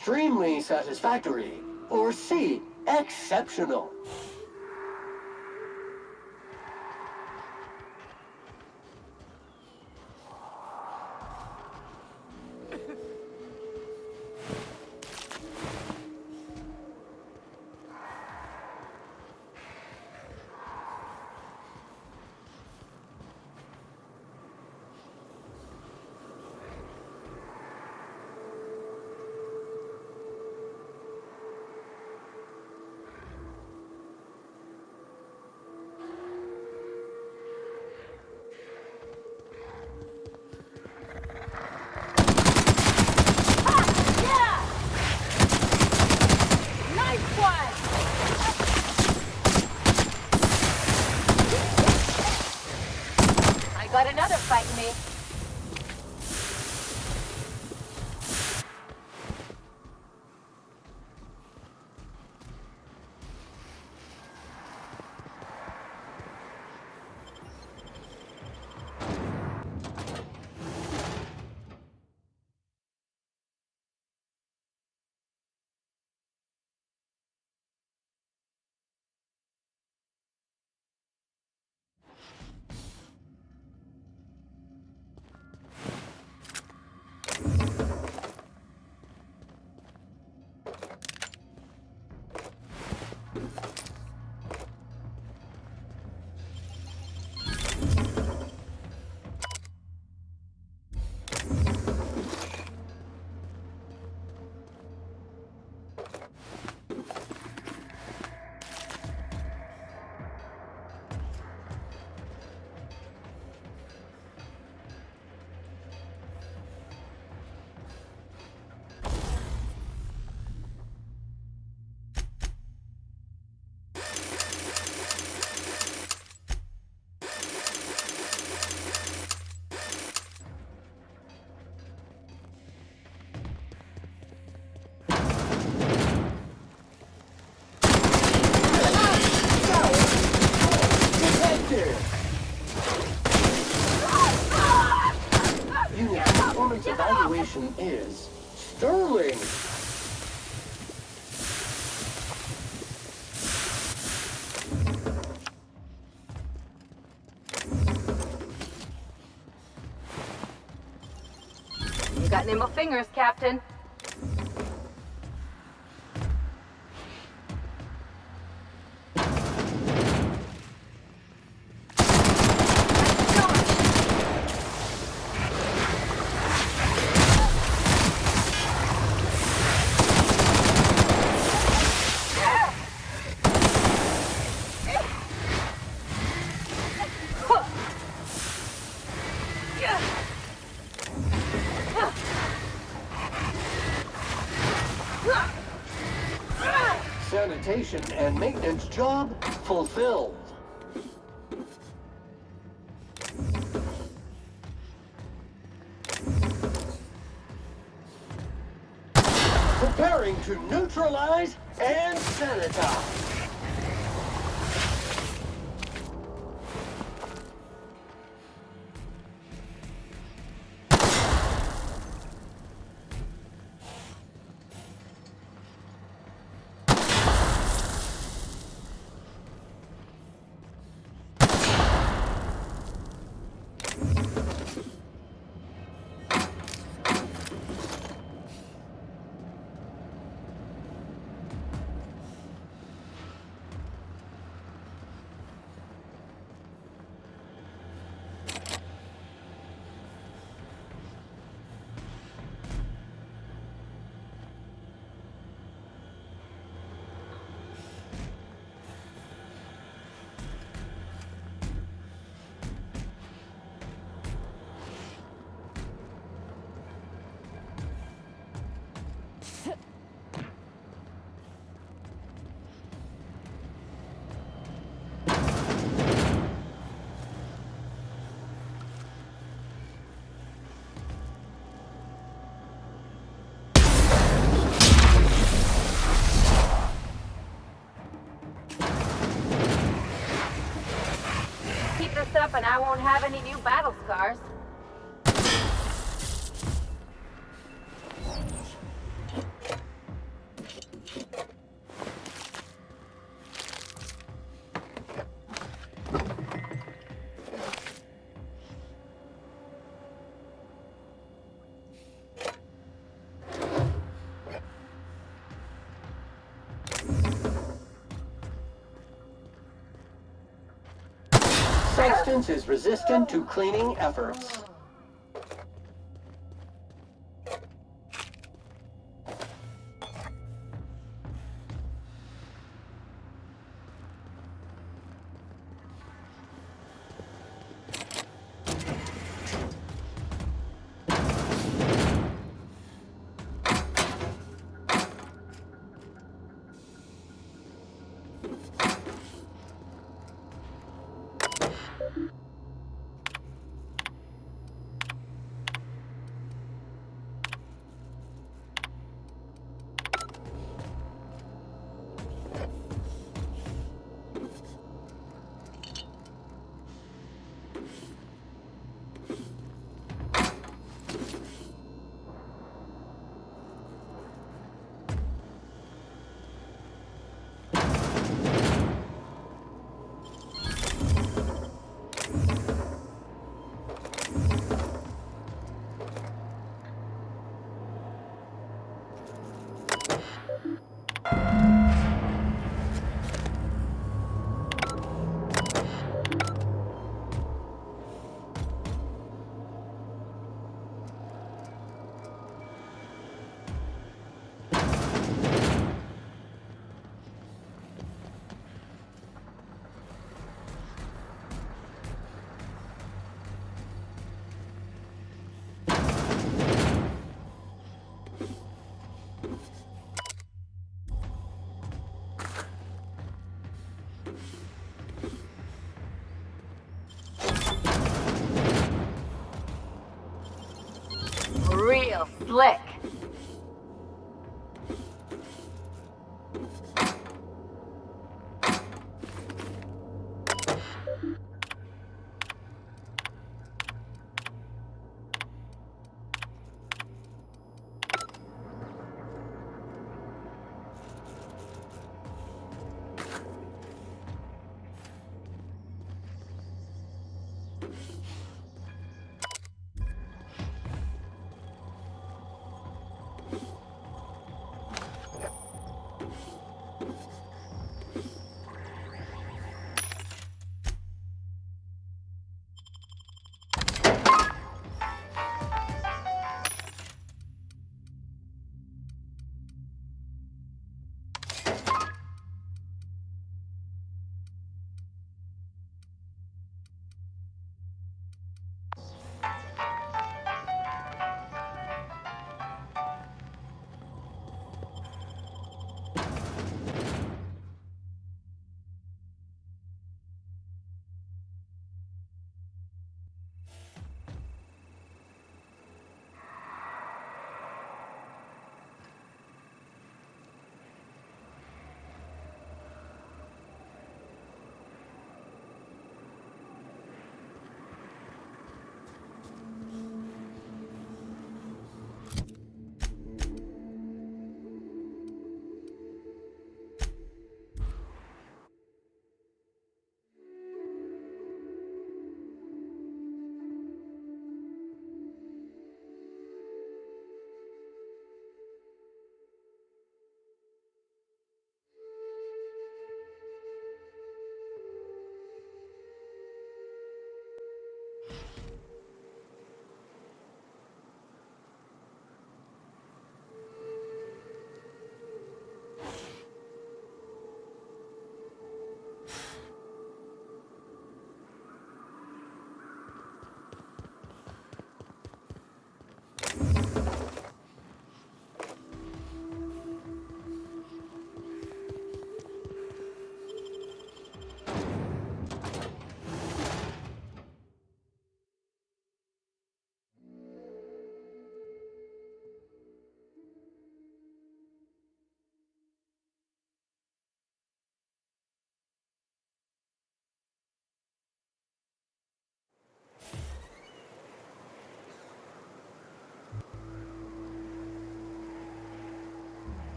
Extremely satisfactory. Or C, exceptional. Got another fighting me. Unit performance evaluation is sterling. You got nimble fingers, Captain. Sanitation and maintenance job fulfilled. Preparing to neutralize and sanitize. Keep this up and I won't have any new battle scars. substance is resistant to cleaning efforts. Real slick.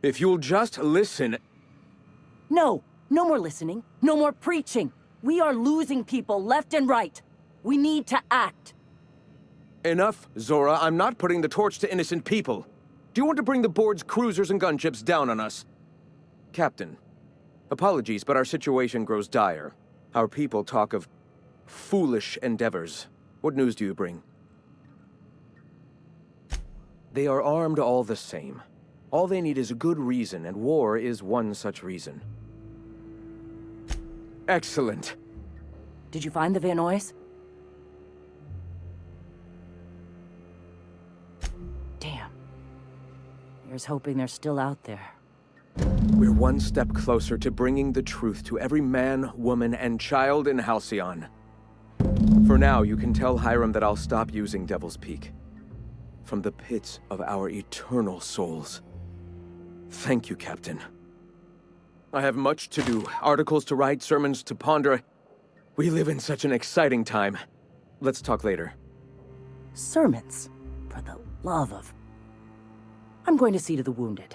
If you'll just listen... No, no more listening, no more preaching. We are losing people left and right. We need to act. Enough, Zora. I'm not putting the torch to innocent people. Do you want to bring the board's cruisers and gunships down on us? Captain, apologies, but our situation grows dire. Our people talk of foolish endeavors. What news do you bring? They are armed all the same. All they need is a good reason, and war is one such reason. Excellent. Did you find the Vanoys? Damn. Here's hoping they're still out there. We're one step closer to bringing the truth to every man, woman, and child in Halcyon. For now, you can tell Hiram that I'll stop using Devil's Peak. From the pits of our eternal souls. Thank you, Captain. I have much to do, articles to write, sermons to ponder. We live in such an exciting time. Let's talk later. Sermons? For the love of... I'm going to see to the wounded.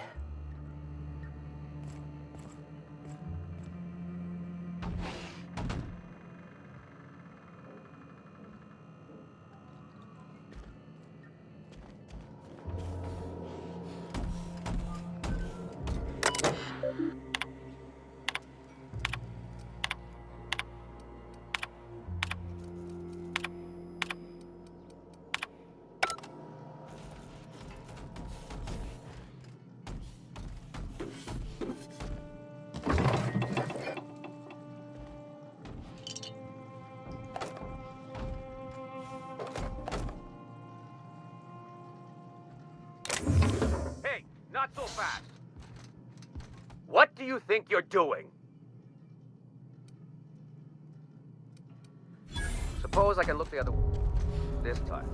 Hey, not so fast! What do you think you're doing? Suppose I can look the other way. This time.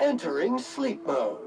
Entering sleep mode.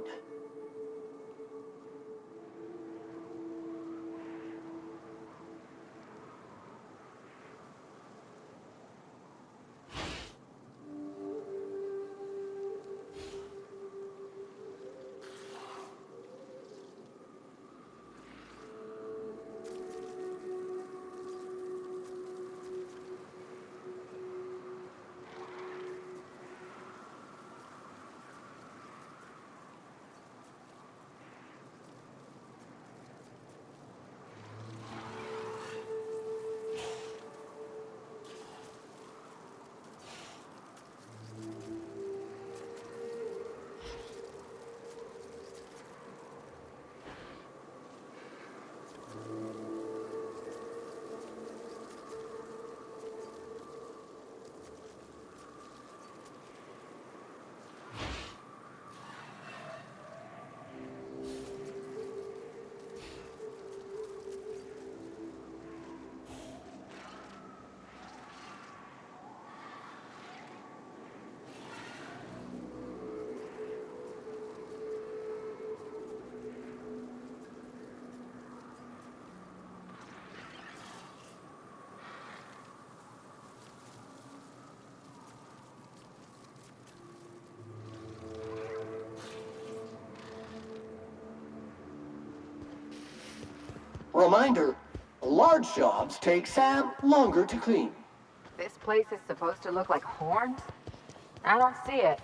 Reminder, large jobs take Sam longer to clean. This place is supposed to look like horns? I don't see it.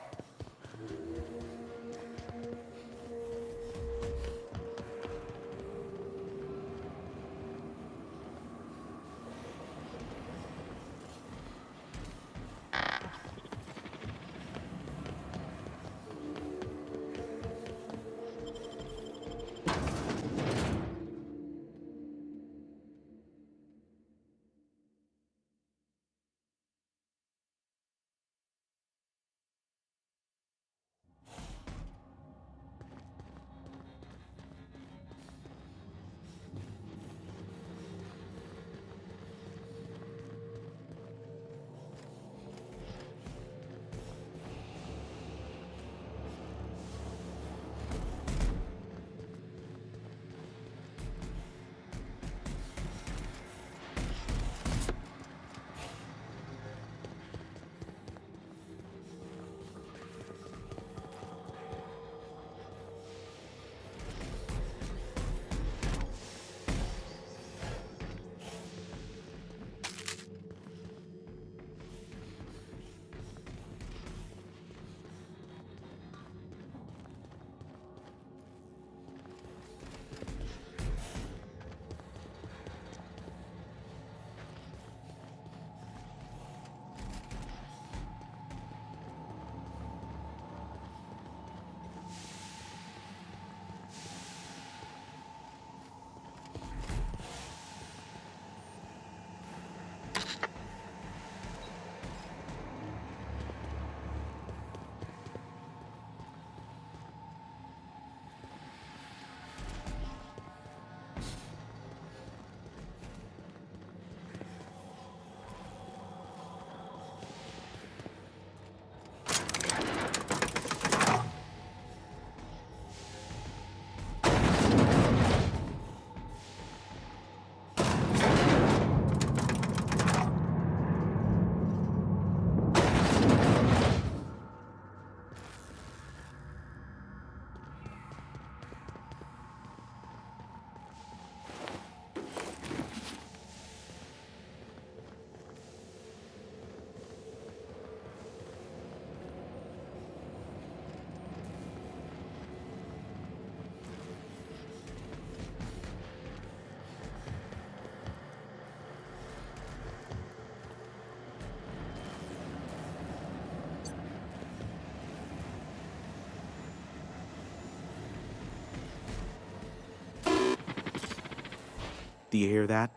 Do you hear that?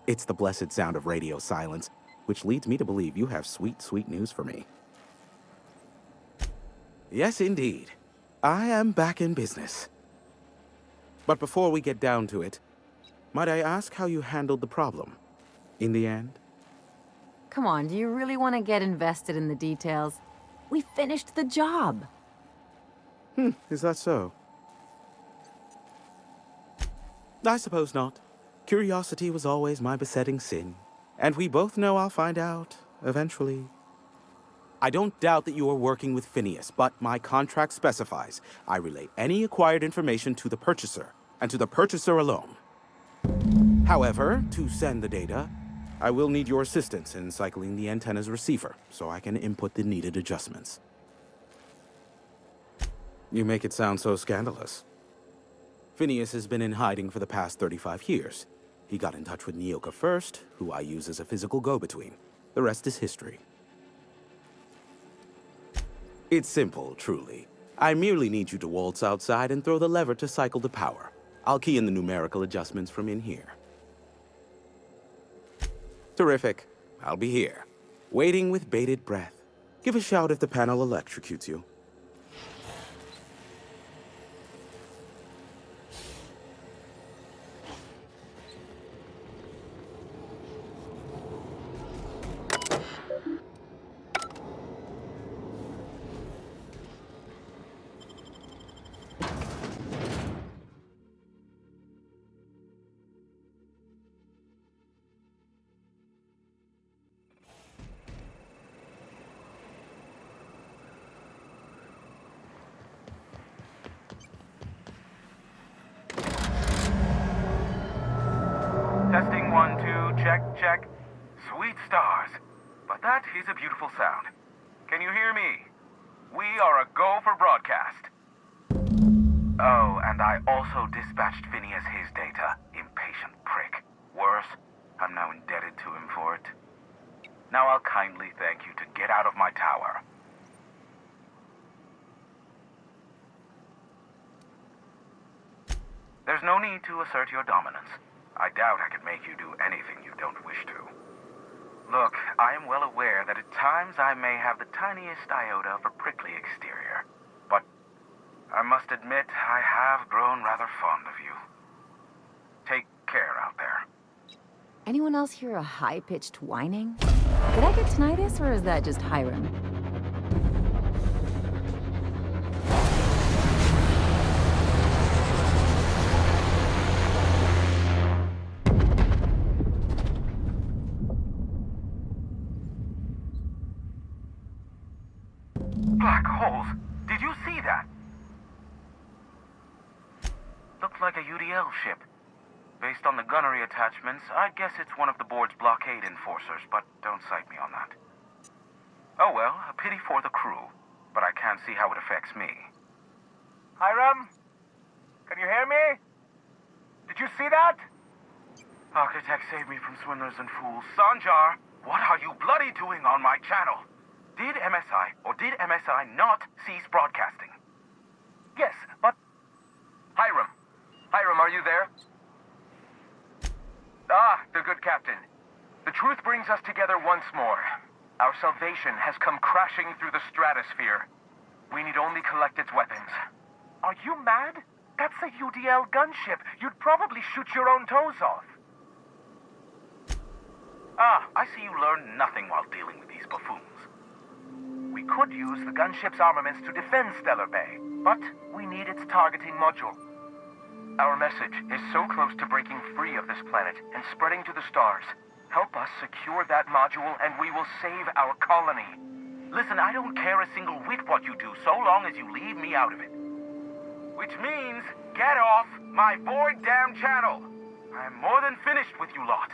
It's the blessed sound of radio silence, which leads me to believe you have sweet, sweet news for me. Yes, indeed. I am back in business. But before we get down to it, might I ask how you handled the problem? In the end? Come on, do you really want to get invested in the details? We finished the job. Is that so? I suppose not. Curiosity was always my besetting sin, and we both know I'll find out, eventually. I don't doubt that you are working with Phineas, but my contract specifies I relay any acquired information to the purchaser, and to the purchaser alone. However, to send the data, I will need your assistance in cycling the antenna's receiver, so I can input the needed adjustments. You make it sound so scandalous. Phineas has been in hiding for the past 35 years. He got in touch with Nyoka first, who I use as a physical go-between. The rest is history. It's simple, truly. I merely need you to waltz outside and throw the lever to cycle the power. I'll key in the numerical adjustments from in here. Terrific. I'll be here, waiting with bated breath. Give a shout if the panel electrocutes you. check, check. Sweet stars. But that is a beautiful sound. Can you hear me? We are a go for broadcast. Oh, and I also dispatched Phineas his data. Impatient prick. Worse, I'm now indebted to him for it. Now I'll kindly thank you to get out of my tower. There's no need to assert your dominance. I doubt I could make you do anything you don't wish to. Look, I am well aware that at times I may have the tiniest iota of a prickly exterior. But I must admit I have grown rather fond of you. Take care out there. Anyone else hear a high-pitched whining? Did I get tinnitus, or is that just Hiram? Black holes! Did you see that? Looked like a UDL ship. Based on the gunnery attachments, I'd guess it's one of the board's blockade enforcers, but don't cite me on that. Oh well, a pity for the crew, but I can't see how it affects me. Hiram? Can you hear me? Did you see that? Architect saved me from swindlers and fools. Sanjar, what are you bloody doing on my channel? Did MSI or did MSI not cease broadcasting? Yes, but... Hiram. Hiram, are you there? Ah, the good captain. The truth brings us together once more. Our salvation has come crashing through the stratosphere. We need only collect its weapons. Are you mad? That's a UDL gunship. You'd probably shoot your own toes off. Ah, I see you learned nothing while dealing with these buffoons. We could use the gunship's armaments to defend Stellar Bay, but we need its targeting module. Our message is so close to breaking free of this planet and spreading to the stars. Help us secure that module and we will save our colony. Listen, I don't care a single whit what you do so long as you leave me out of it. Which means, get off my bored damn channel. I'm more than finished with you lot.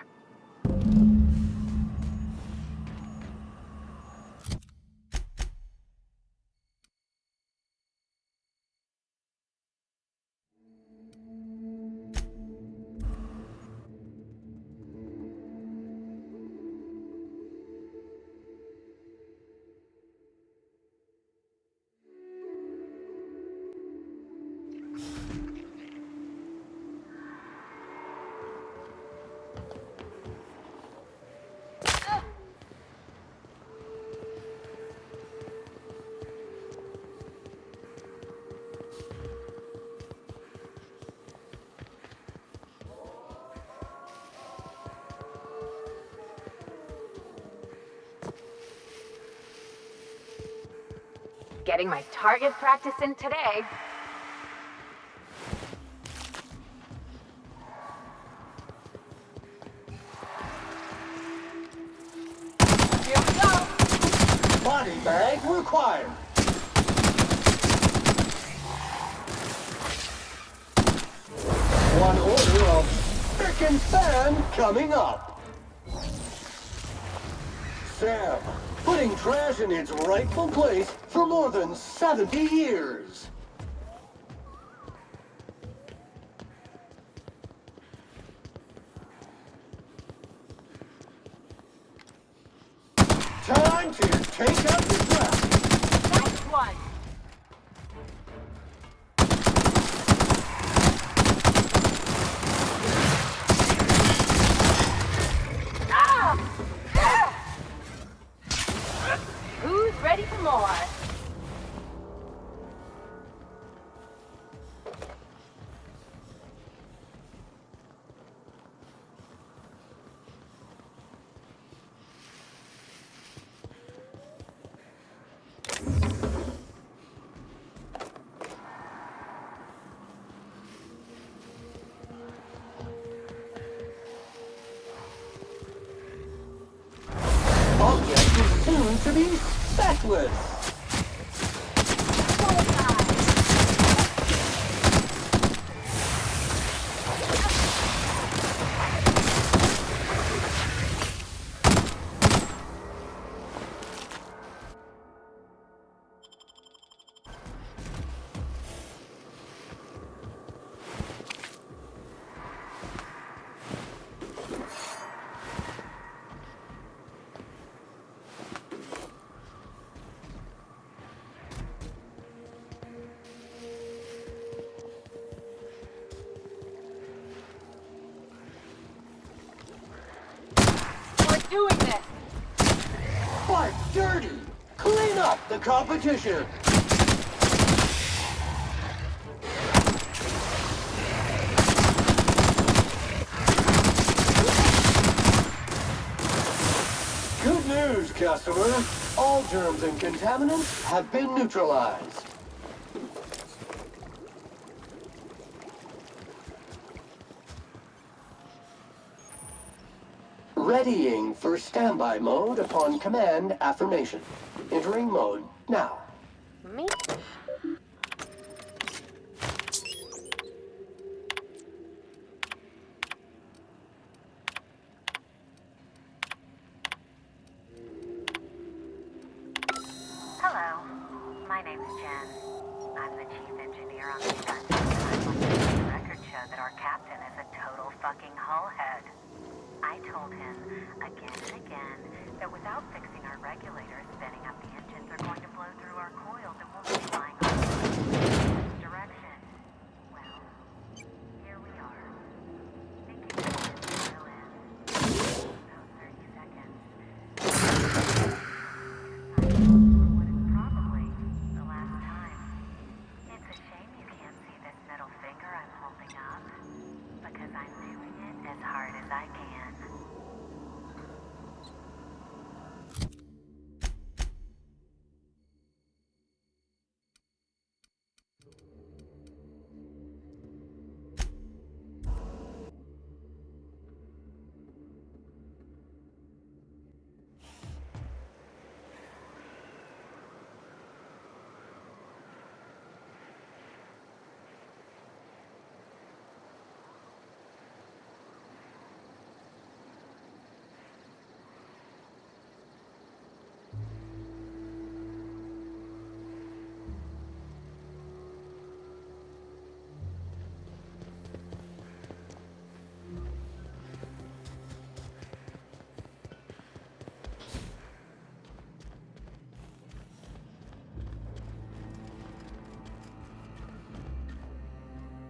Getting my target practice in today. Here we go. Body bag required. One order of spick and span coming up. Sam, putting trash in its rightful place for more than 70 years. Time to take out the trash. Nice one! Who's ready for more? Object is soon to be speckless. doing this? Fight dirty! Clean up the competition! Good news, customer. All germs and contaminants have been neutralized. Readying for standby mode upon command affirmation. Entering mode now. Me? Hello, my name's Jen. I'm the chief engineer on the gun. I'd like to let the record show that our captain is a total fucking hullhead. I told him again and again that without fixing our regulators, spinning up the engines are going to blow through our coils and we'll be flying off in this direction. Well, here we are. Think you can dial in. About 30 seconds. What is probably the last time. It's a shame you can't see this middle finger I'm holding up, because I'm doing it as hard as I can.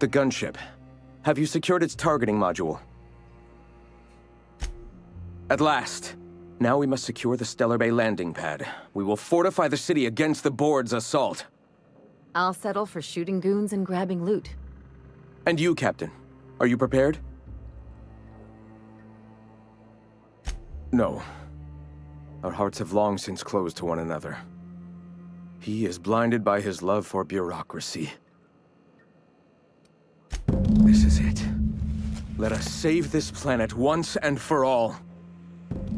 The gunship. Have you secured its targeting module? At last. Now we must secure the Stellar Bay landing pad. We will fortify the city against the Board's assault. I'll settle for shooting goons and grabbing loot. And you, Captain. Are you prepared? No. Our hearts have long since closed to one another. He is blinded by his love for bureaucracy. This is it. Let us save this planet once and for all.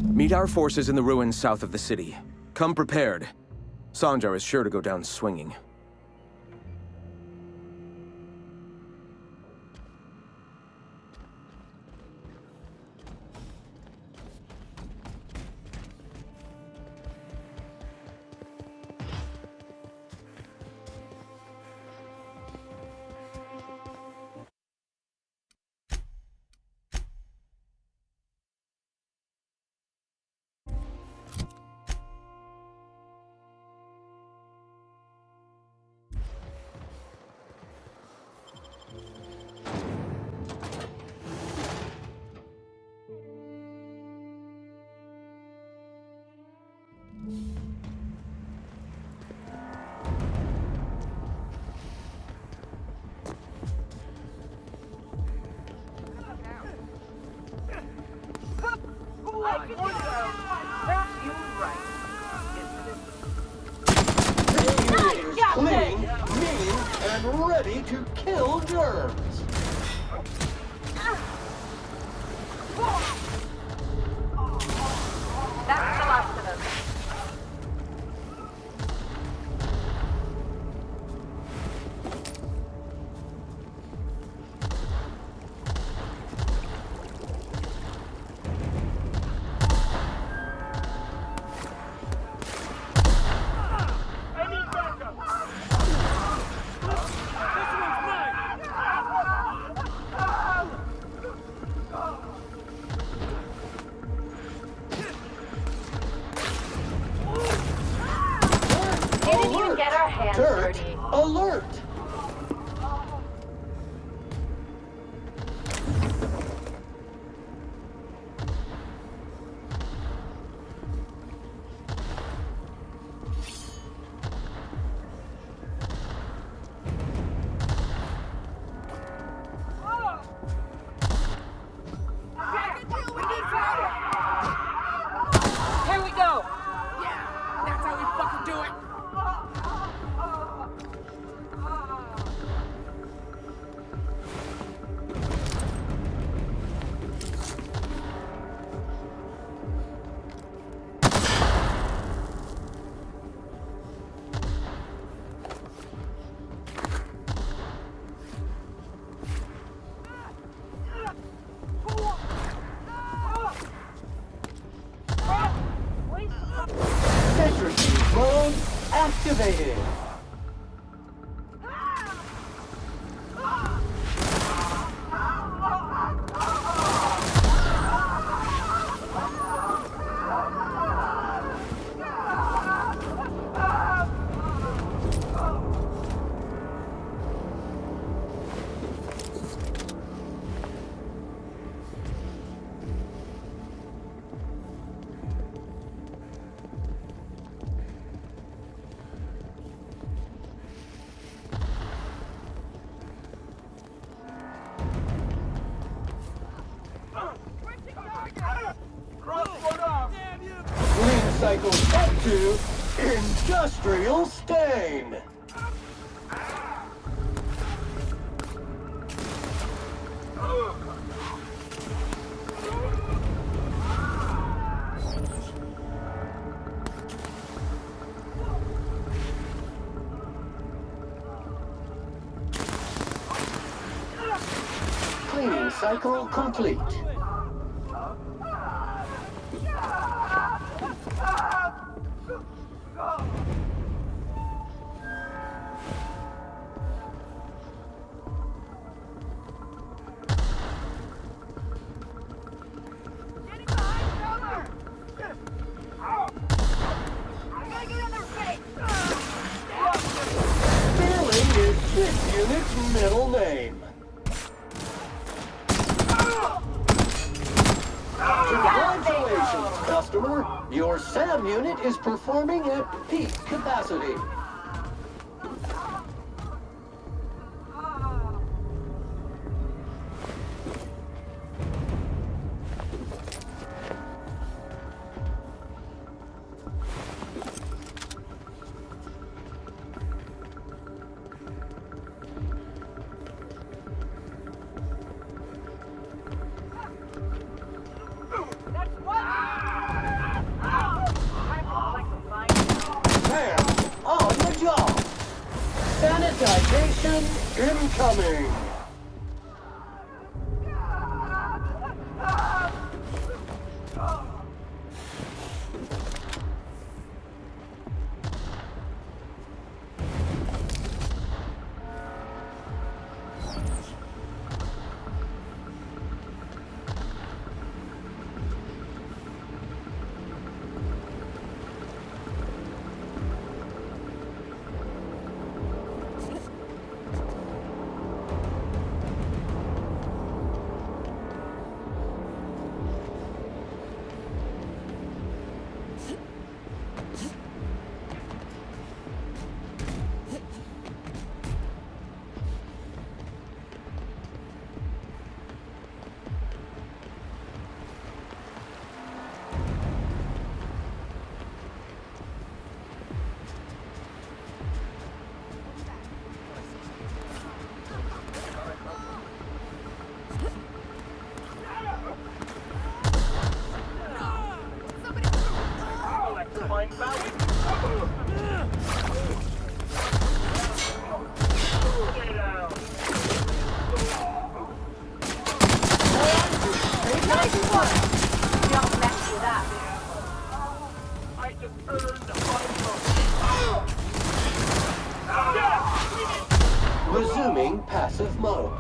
Meet our forces in the ruins south of the city. Come prepared. Sanjar is sure to go down swinging. Clean, mean, and ready to kill germs. That's the last of them. Turret alert! activated. Clean cycle up to industrial stain. Cleaning cycle complete. Sterling is this unit's middle name. Congratulations, customer. Your SAM unit is performing at peak capacity. SAM on the job. Sanitization incoming. Resuming passive mode.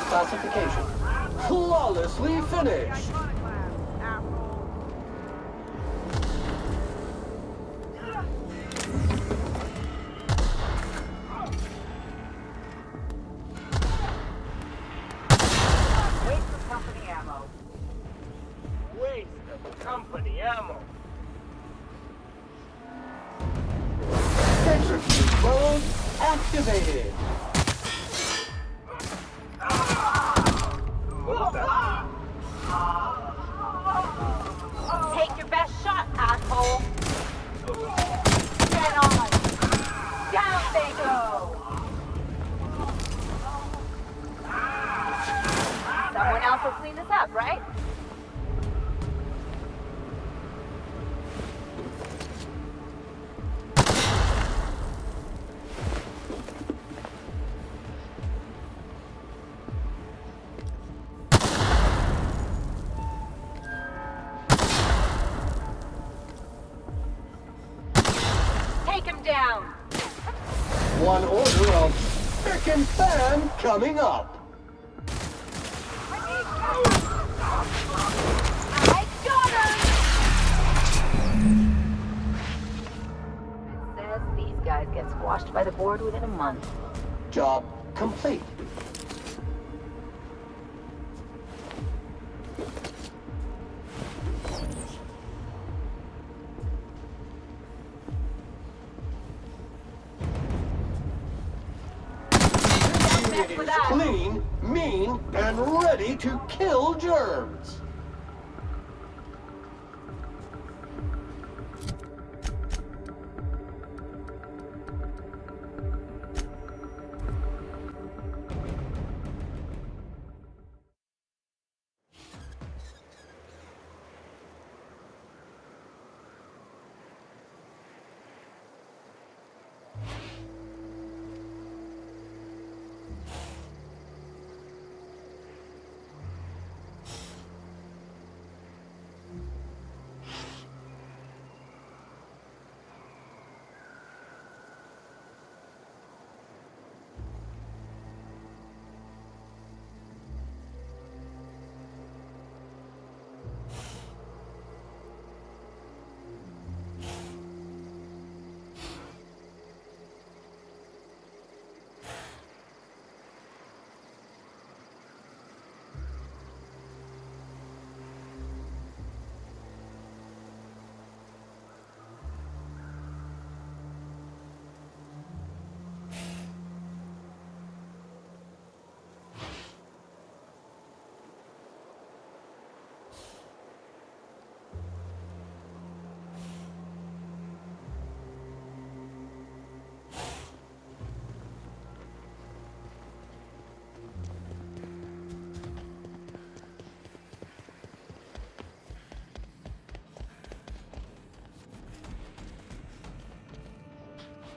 classification. Flawlessly finished. Waste of company ammo. Waste of company ammo. Centrifuge mode activated. Take your best shot, asshole. Get on. Down they go. Someone else will clean this up, right? Take him down. One order of frickin' fan coming up. I got him. It says these guys get squashed by the board within a month. Job complete. It is clean, mean, and ready to kill germs.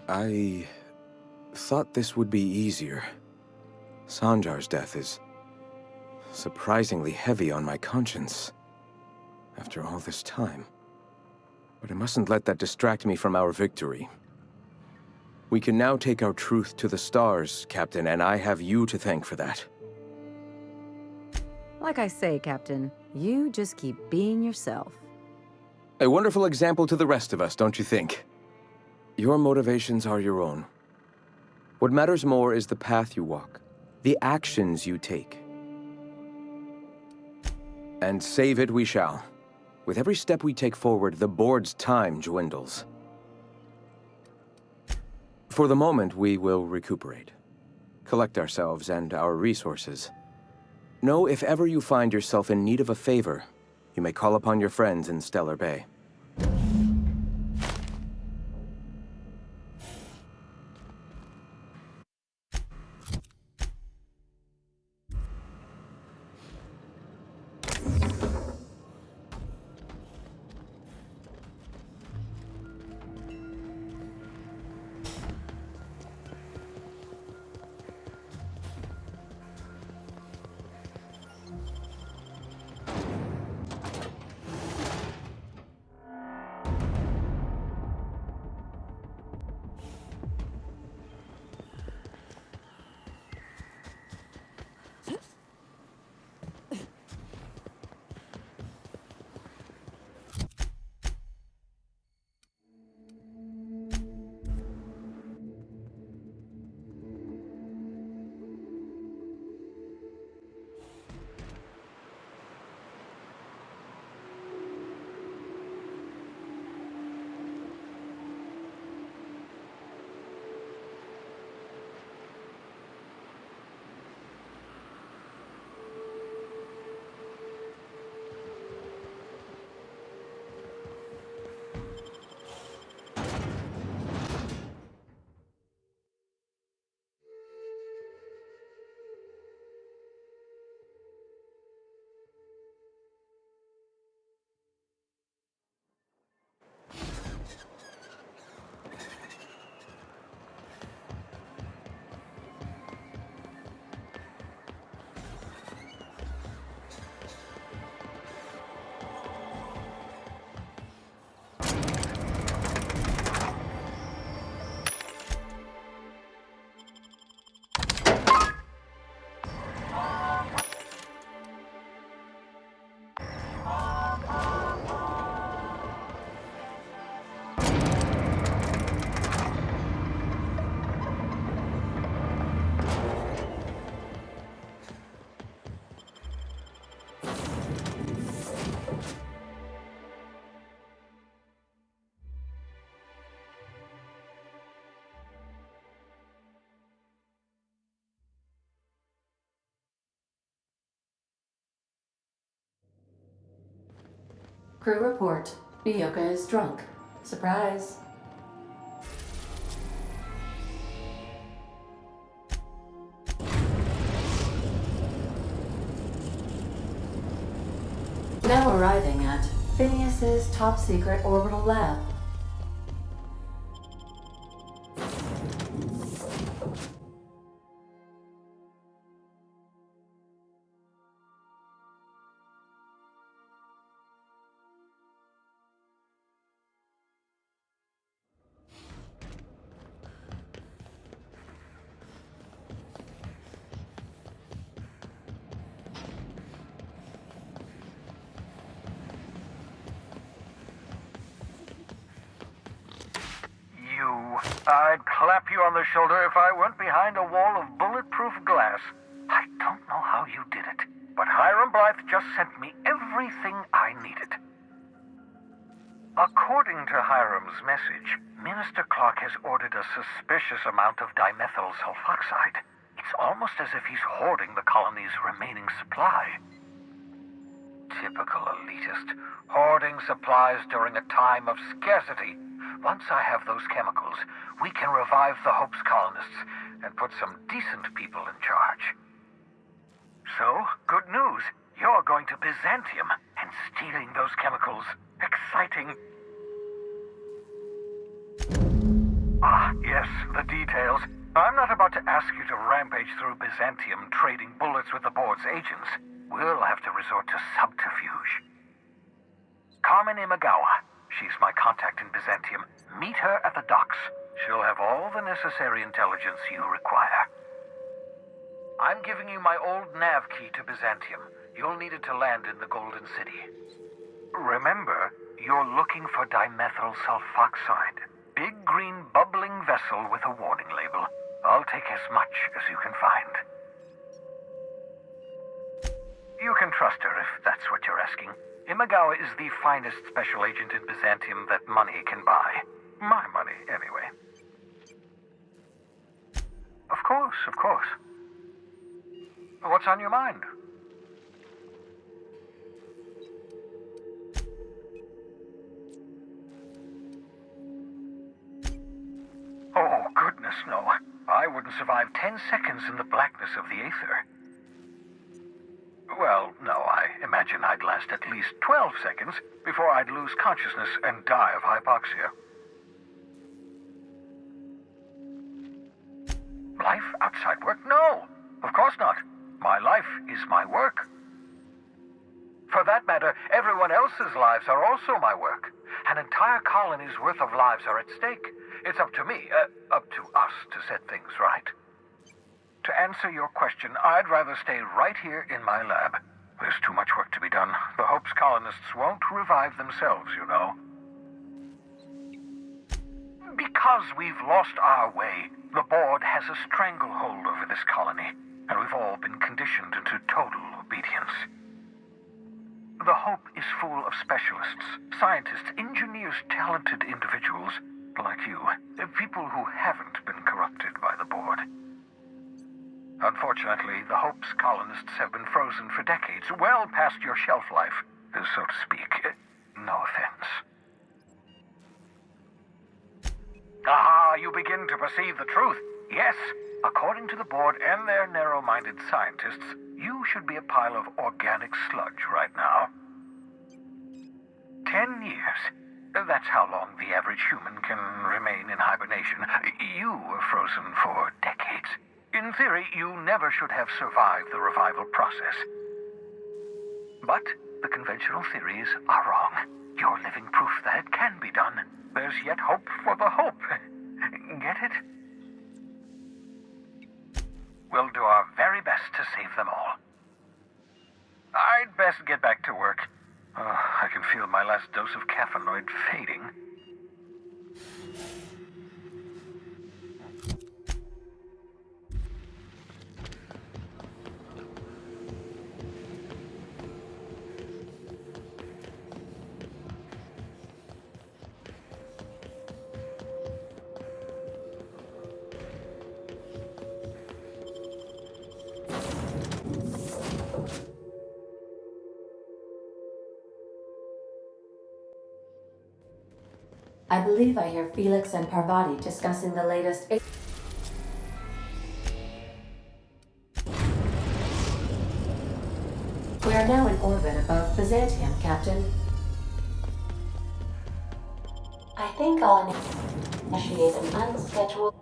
I thought this would be easier. Sanjar's death is surprisingly heavy on my conscience after all this time. But I mustn't let that distract me from our victory. We can now take our truth to the stars, Captain, and I have you to thank for that. Like I say, Captain, you just keep being yourself. A wonderful example to the rest of us, don't you think? Your motivations are your own. What matters more is the path you walk, the actions you take. And save it we shall. With every step we take forward, the board's time dwindles. For the moment, we will recuperate, collect ourselves and our resources. Know if ever you find yourself in need of a favor, you may call upon your friends in Stellar Bay. Crew report. Bioka is drunk. Surprise. Now arriving at Phineas's top secret orbital lab. I'd clap you on the shoulder if I weren't behind a wall of bulletproof glass. I don't know how you did it, but Hiram Blythe just sent me everything I needed. According to Hiram's message, Minister Clark has ordered a suspicious amount of dimethyl sulfoxide. It's almost as if he's hoarding the colony's remaining supply. Typical elitist, hoarding supplies during a time of scarcity. Once I have those chemicals, we can revive the Hope's colonists and put some decent people in charge. So, good news. You're going to Byzantium and stealing those chemicals. Exciting. Ah, yes, the details. I'm not about to ask you to rampage through Byzantium trading bullets with the board's agents. We'll have to resort to subterfuge. Carmen Imagawa. She's my contact in Byzantium. Meet her at the docks. She'll have all the necessary intelligence you require. I'm giving you my old nav key to Byzantium. You'll need it to land in the Golden City. Remember, you're looking for dimethyl sulfoxide. Big green bubbling vessel with a warning label. I'll take as much as you can find. You can trust her if that's what you're asking. Imagawa is the finest special agent in Byzantium that money can buy. My money, anyway. Of course, of course. What's on your mind? Oh, goodness, no. I wouldn't survive 10 seconds in the blackness of the aether. Well, no, I imagine I'd last at least 12 seconds before I'd lose consciousness and die of hypoxia. Life outside work? No, of course not. My life is my work. For that matter, everyone else's lives are also my work. An entire colony's worth of lives are at stake. It's up to me, up to us to set things right. To answer your question, I'd rather stay right here in my lab. There's too much work to be done. The Hope's colonists won't revive themselves, you know. Because we've lost our way, the board has a stranglehold over this colony, and we've all been conditioned into total obedience. The Hope is full of specialists, scientists, engineers, talented individuals like you, people who haven't been corrupted by the board. Unfortunately, the Hope's colonists have been frozen for decades, well past your shelf life, so to speak. No offense. Ah, you begin to perceive the truth. Yes, according to the board and their narrow-minded scientists, you should be a pile of organic sludge right now. 10 years. That's how long the average human can remain in hibernation. You were frozen for decades. In theory, you never should have survived the revival process. But the conventional theories are wrong. You're living proof that it can be done. There's yet hope for the Hope. Get it? We'll do our very best to save them all. I'd best get back to work. I can feel my last dose of caffeinoid fading. I believe I hear Felix and Parvati discussing the latest. We are now in orbit above Byzantium, Captain. I think I'll initiate an unscheduled.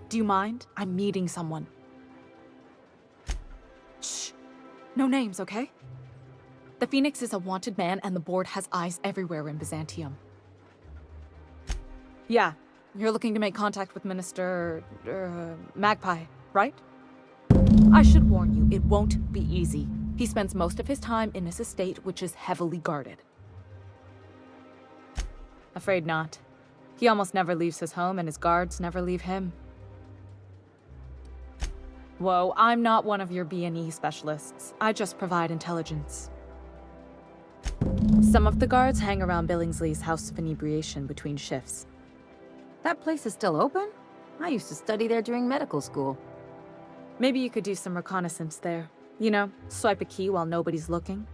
Do you mind? I'm meeting someone. Shh. No names, okay? The Phoenix is a wanted man and the board has eyes everywhere in Byzantium. Yeah, you're looking to make contact with Minister... Magpie, right? I should warn you, it won't be easy. He spends most of his time in his estate, which is heavily guarded. Afraid not. He almost never leaves his home and his guards never leave him. Whoa, I'm not one of your B&E specialists. I just provide intelligence. Some of the guards hang around Billingsley's House of Inebriation between shifts. That place is still open? I used to study there during medical school. Maybe you could do some reconnaissance there. You know, swipe a key while nobody's looking.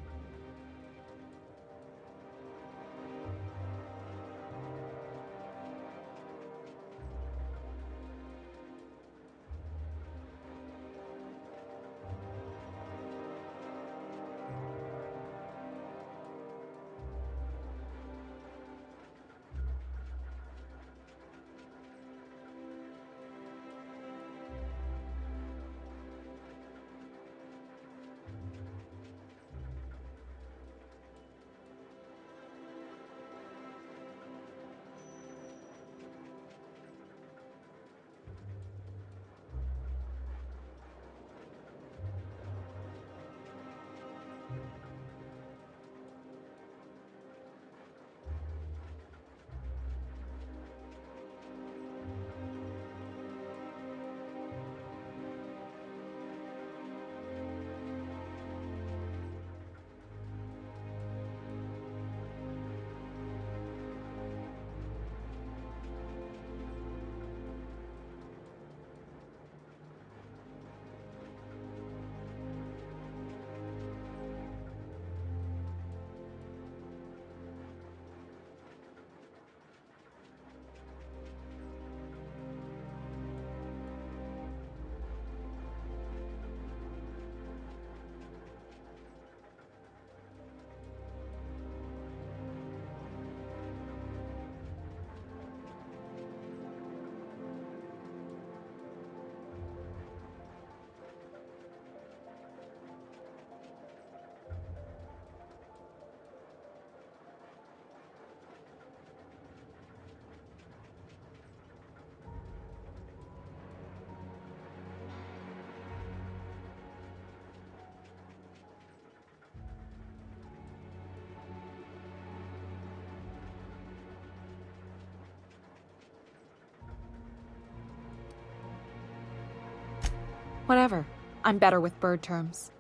Whatever. I'm better with bird terms.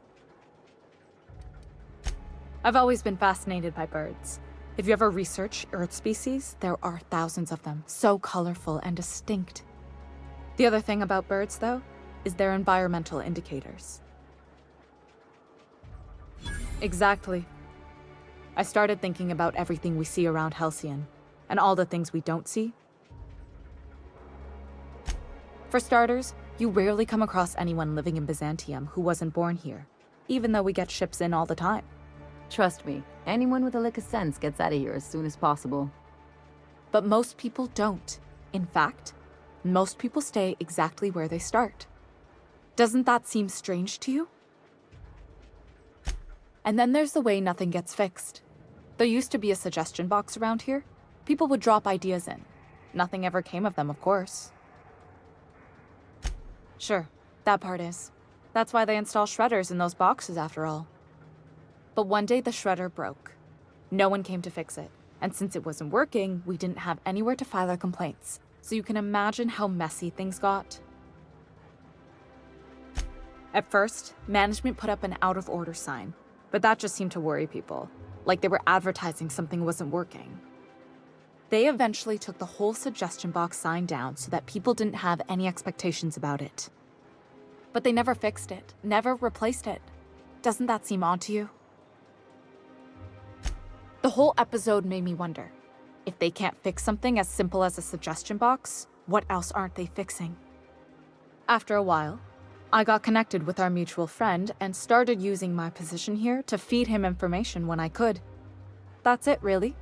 I've always been fascinated by birds. If you ever research Earth species, there are thousands of them, so colorful and distinct. The other thing about birds, though, is their environmental indicators. Exactly. I started thinking about everything we see around Halcyon, and all the things we don't see. For starters, you rarely come across anyone living in Byzantium who wasn't born here, even though we get ships in all the time. Trust me, anyone with a lick of sense gets out of here as soon as possible. But most people don't. In fact, most people stay exactly where they start. Doesn't that seem strange to you? And then there's the way nothing gets fixed. There used to be a suggestion box around here. People would drop ideas in. Nothing ever came of them, of course. Sure, that part is. That's why they install shredders in those boxes, after all. But one day the shredder broke. No one came to fix it. And since it wasn't working, we didn't have anywhere to file our complaints. So you can imagine how messy things got. At first, management put up an out-of-order sign, but that just seemed to worry people, like they were advertising something wasn't working. They eventually took the whole suggestion box sign down so that people didn't have any expectations about it. But they never fixed it, never replaced it. Doesn't that seem odd to you? The whole episode made me wonder, if they can't fix something as simple as a suggestion box, what else aren't they fixing? After a while, I got connected with our mutual friend and started using my position here to feed him information when I could. That's it, really.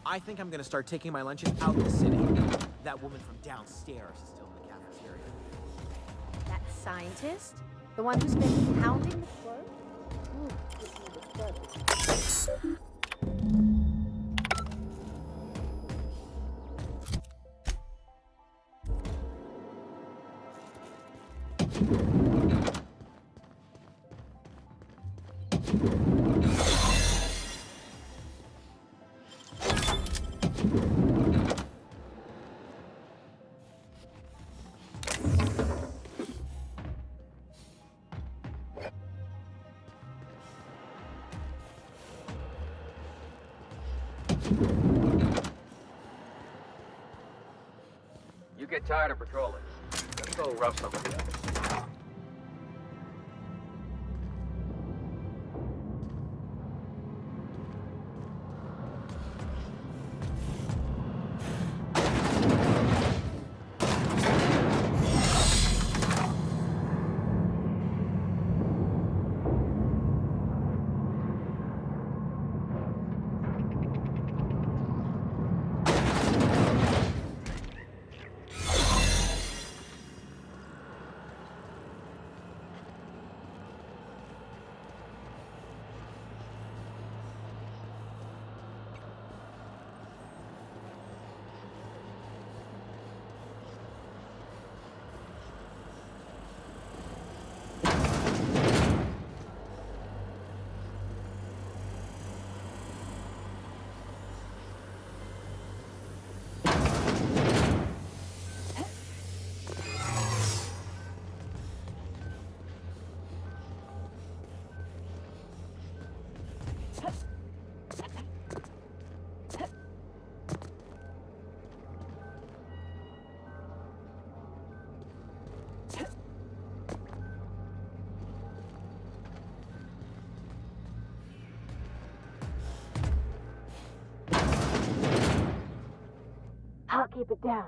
I think I'm gonna start taking my lunches out in the city. That woman from downstairs is still in the cafeteria. That scientist? The one who's been pounding the floor? You get tired of patrolling. Let's go rough somebody up. I'll keep it down.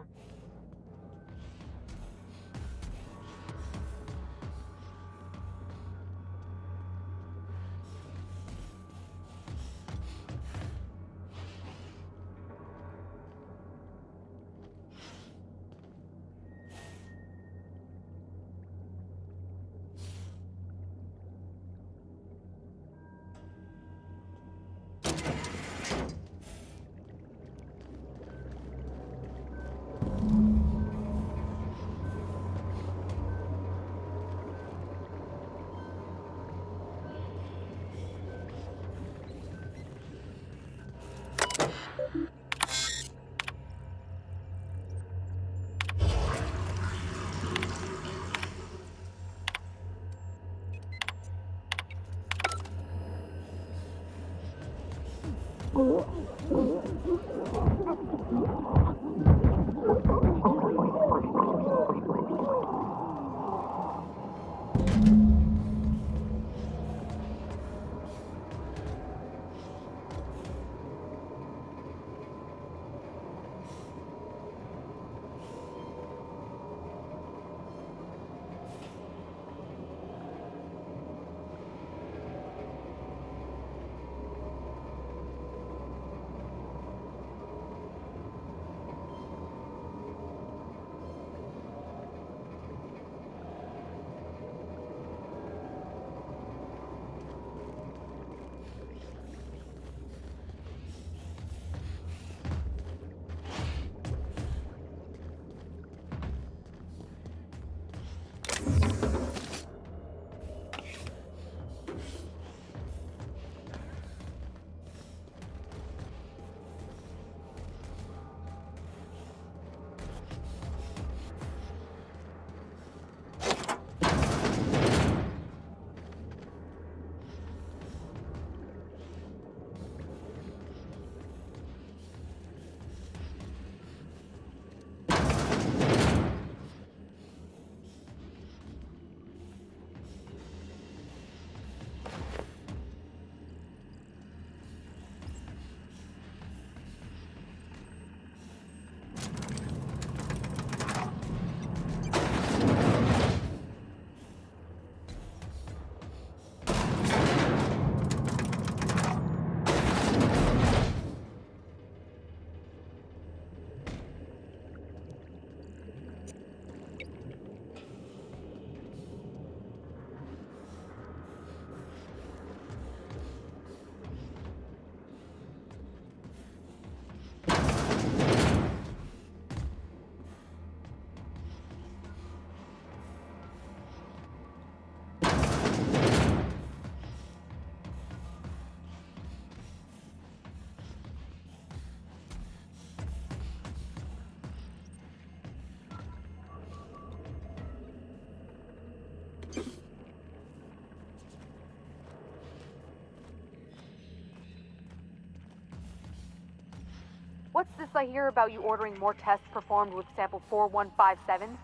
What's this I hear about you ordering more tests performed with sample 4157?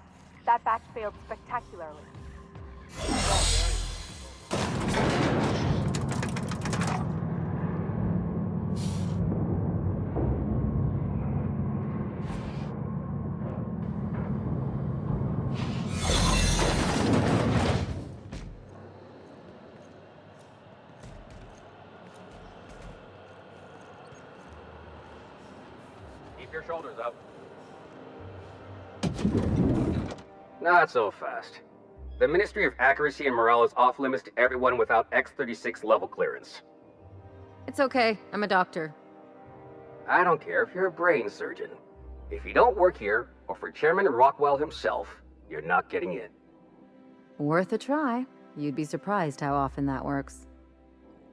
That batch failed spectacularly. Keep your shoulders up. Not so fast. The Ministry of Accuracy and Morale is off limits to everyone without X-36 level clearance. It's okay. I'm a doctor. I don't care if you're a brain surgeon. If you don't work here, or for Chairman Rockwell himself, you're not getting in. Worth a try. You'd be surprised how often that works.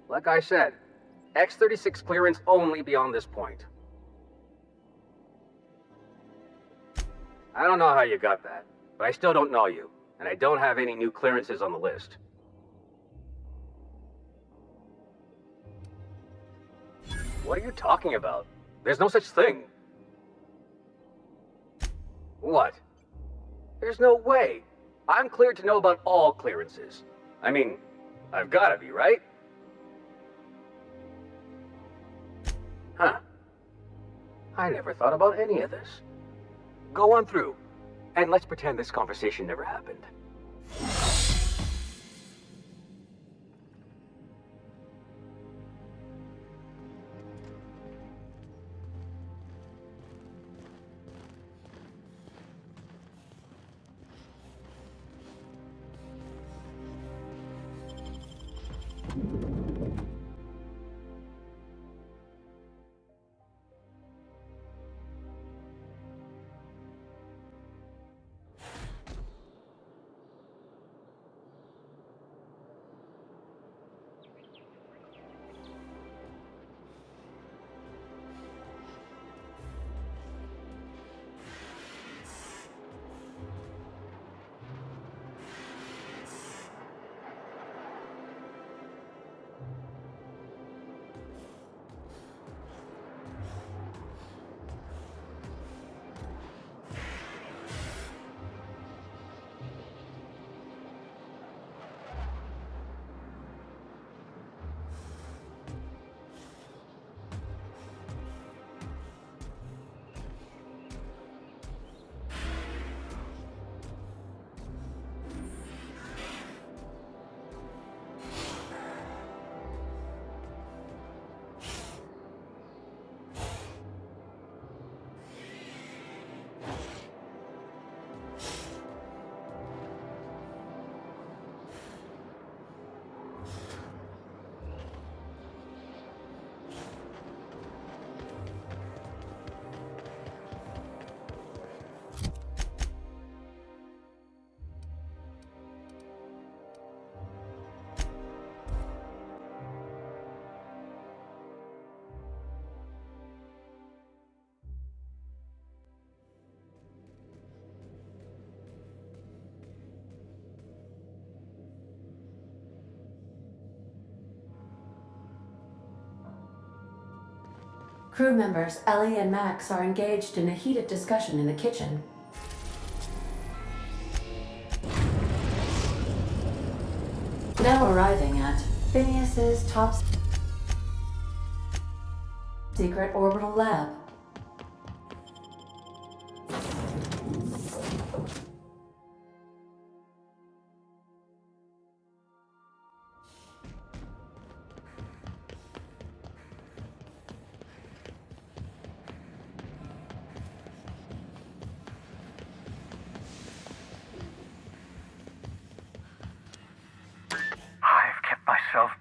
Like I said, X-36 clearance only beyond this point. I don't know how you got that, but I still don't know you, and I don't have any new clearances on the list. What are you talking about? There's no such thing. What? There's no way. I'm cleared to know about all clearances. I mean, I've gotta be, right? Huh. I never thought about any of this. Go on through, and let's pretend this conversation never happened. Crew members Ellie and Max are engaged in a heated discussion in the kitchen. Now arriving at Phineas's top secret orbital lab.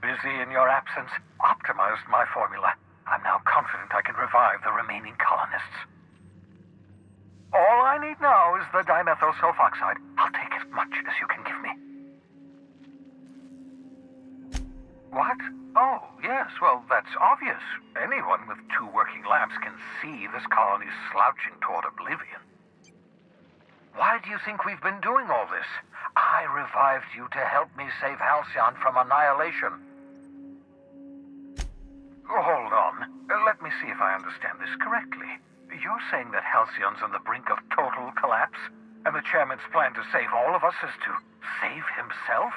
Busy in your absence, optimized my formula. I'm now confident I can revive the remaining colonists. All I need now is the dimethyl sulfoxide. I'll take as much as you can give me. What? Oh, yes, well, that's obvious. Anyone with 2 working labs can see this colony's slouching toward oblivion. Why do you think we've been doing all this? I revived you to help me save Halcyon from annihilation. Hold on. Let me see if I understand this correctly. You're saying that Halcyon's on the brink of total collapse? And the chairman's plan to save all of us is to save himself?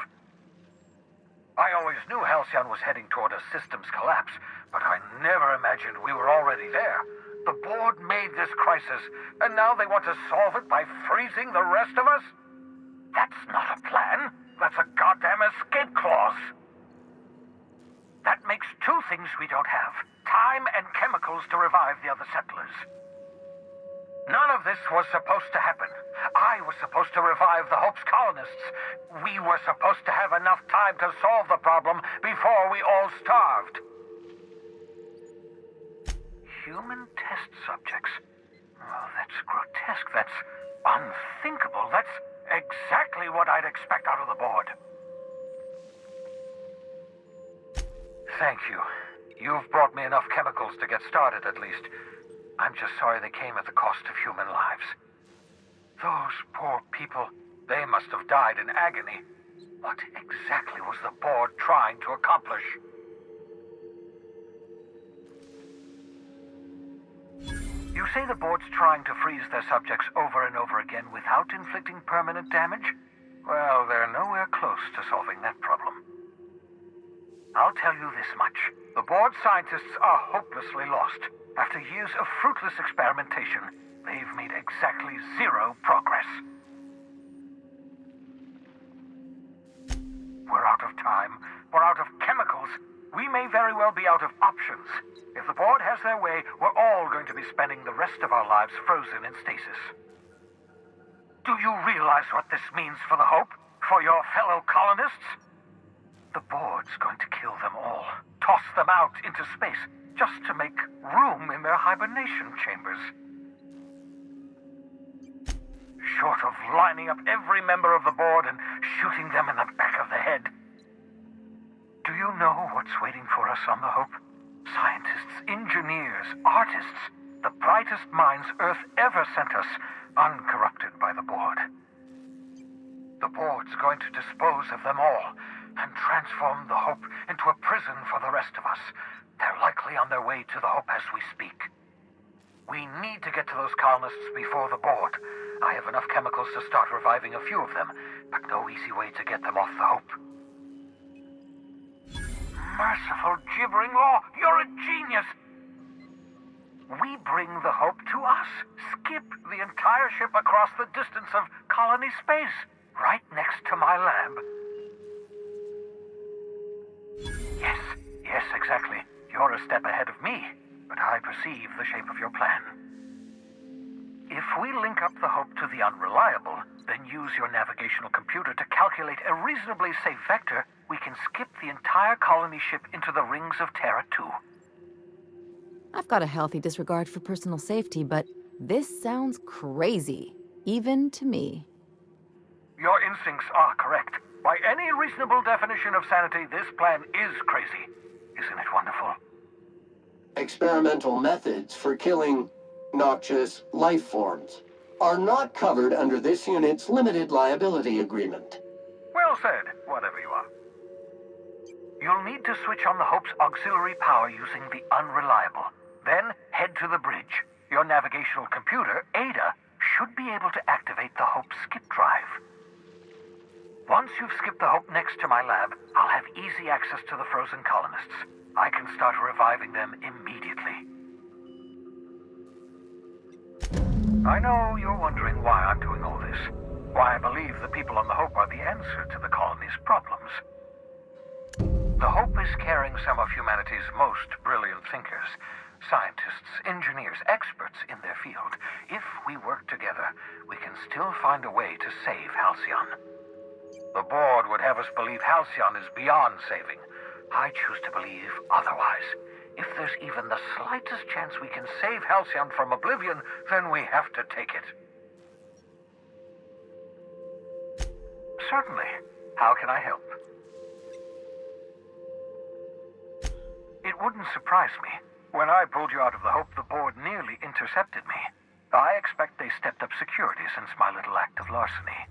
I always knew Halcyon was heading toward a systems collapse, but I never imagined we were already there. The board made this crisis, and now they want to solve it by freezing the rest of us? That's not a plan. That's a goddamn escape clause. That makes two things we don't have: time and chemicals to revive the other settlers. None of this was supposed to happen. I was supposed to revive the Hope's colonists. We were supposed to have enough time to solve the problem before we all starved. Human test subjects? Oh, that's grotesque. That's unthinkable. That's exactly what I'd expect out of the board. Thank you. You've brought me enough chemicals to get started, at least. I'm just sorry they came at the cost of human lives. Those poor people, they must have died in agony. What exactly was the board trying to accomplish? You say the board's trying to freeze their subjects over and over again without inflicting permanent damage? Well, they're nowhere close to solving that problem. I'll tell you this much. The board scientists are hopelessly lost. After years of fruitless experimentation, they've made exactly zero progress. We're out of time. We're out of chemicals. We may very well be out of options. If the board has their way, we're all going to be spending the rest of our lives frozen in stasis. Do you realize what this means for the Hope? For your fellow colonists? The board's going to kill them all. Toss them out into space, just to make room in their hibernation chambers. Short of lining up every member of the board and shooting them in the back of the head. Do you know what's waiting for us on the Hope? Scientists, engineers, artists, the brightest minds Earth ever sent us, uncorrupted by the board. The board's going to dispose of them all and transform the Hope into a prison for the rest of us. They're likely on their way to the Hope as we speak. We need to get to those colonists before the board. I have enough chemicals to start reviving a few of them, but no easy way to get them off the Hope. Merciful gibbering law, you're a genius! We bring the Hope to us. Skip the entire ship across the distance of colony space, right next to my lab. Yes, exactly. You're a step ahead of me, but I perceive the shape of your plan. If we link up the Hope to the Unreliable, then use your navigational computer to calculate a reasonably safe vector, we can skip the entire colony ship into the rings of Terra 2. I've got a healthy disregard for personal safety, but this sounds crazy, even to me. Your instincts are correct. By any reasonable definition of sanity, this plan is crazy. Isn't it wonderful? Experimental methods for killing noxious life forms are not covered under this unit's limited liability agreement. Well said, whatever you are. You'll need to switch on the Hope's auxiliary power using the Unreliable. Then head to the bridge. Your navigational computer, Ada, should be able to activate the Hope's skip drive. Once you've skipped the Hope next to my lab, I'll have easy access to the frozen colonists. I can start reviving them immediately. I know you're wondering why I'm doing all this. Why I believe the people on the Hope are the answer to the colony's problems. The Hope is carrying some of humanity's most brilliant thinkers. Scientists, engineers, experts in their field. If we work together, we can still find a way to save Halcyon. The board would have us believe Halcyon is beyond saving. I choose to believe otherwise. If there's even the slightest chance we can save Halcyon from oblivion, then we have to take it. Certainly. How can I help? It wouldn't surprise me. When I pulled you out of the Hope, the board nearly intercepted me. I expect they stepped up security since my little act of larceny.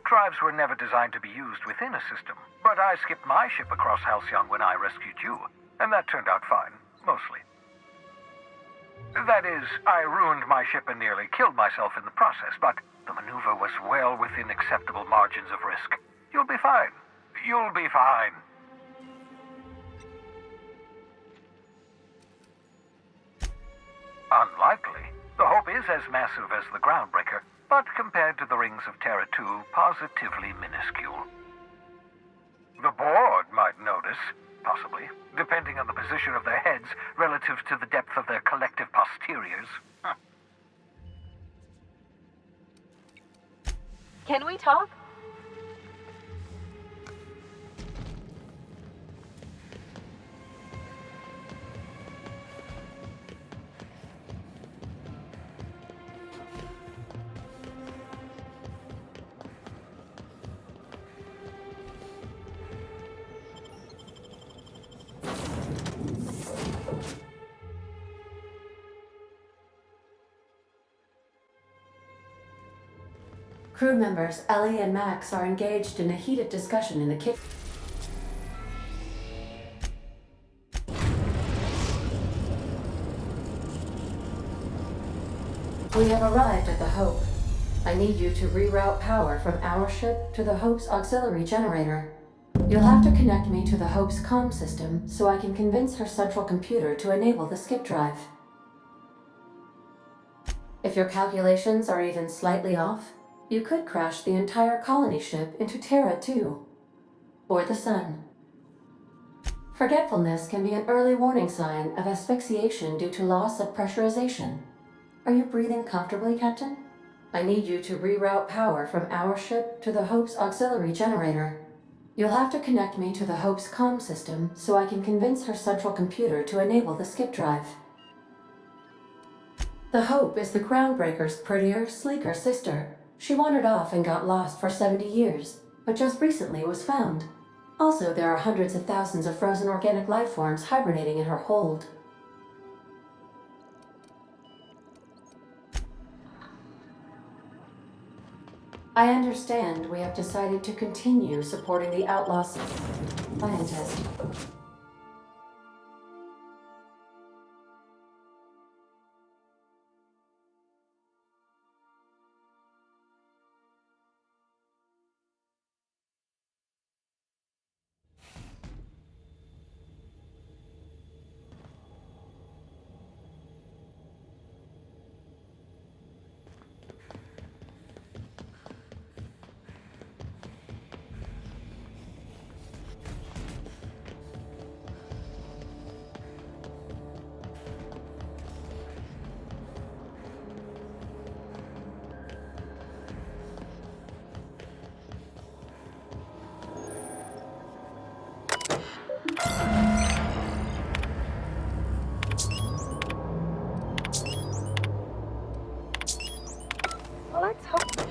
Drives were never designed to be used within a system, but I skipped my ship across Halcyon when I rescued you, and that turned out fine, mostly. That is, I ruined my ship and nearly killed myself in the process, but the maneuver was well within acceptable margins of risk. You'll be fine. You'll be fine. Unlikely. The Hope is as massive as the Groundbreaker, but compared to the rings of Terra 2, positively minuscule. The board might notice, possibly, depending on the position of their heads relative to the depth of their collective posteriors. Can we talk? Crew members Ellie and Max are engaged in a heated discussion in the kitchen. We have arrived at the Hope. I need you to reroute power from our ship to the Hope's auxiliary generator. You'll have to connect me to the Hope's comm system so I can convince her central computer to enable the skip drive. If your calculations are even slightly off, you could crash the entire colony ship into Terra 2, or the Sun. Forgetfulness can be an early warning sign of asphyxiation due to loss of pressurization. Are you breathing comfortably, Captain? I need you to reroute power from our ship to the Hope's auxiliary generator. You'll have to connect me to the Hope's comm system so I can convince her central computer to enable the skip drive. The Hope is the Groundbreaker's prettier, sleeker sister. She wandered off and got lost for 70 years, but just recently was found. Also, there are hundreds of thousands of frozen organic life forms hibernating in her hold. I understand we have decided to continue supporting the outlaw scientist. Let's hope.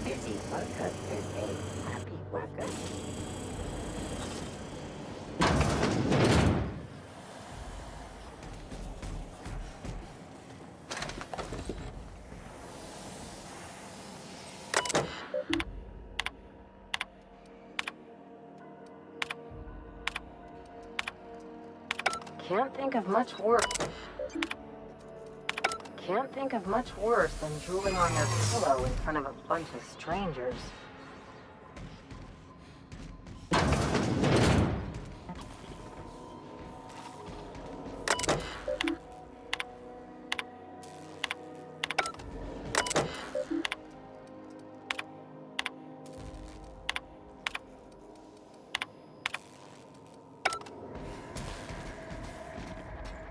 Busy worker is a happy worker. Can't think of much worse. Can't think of much worse than drooling on your pillow in front of a bunch of strangers.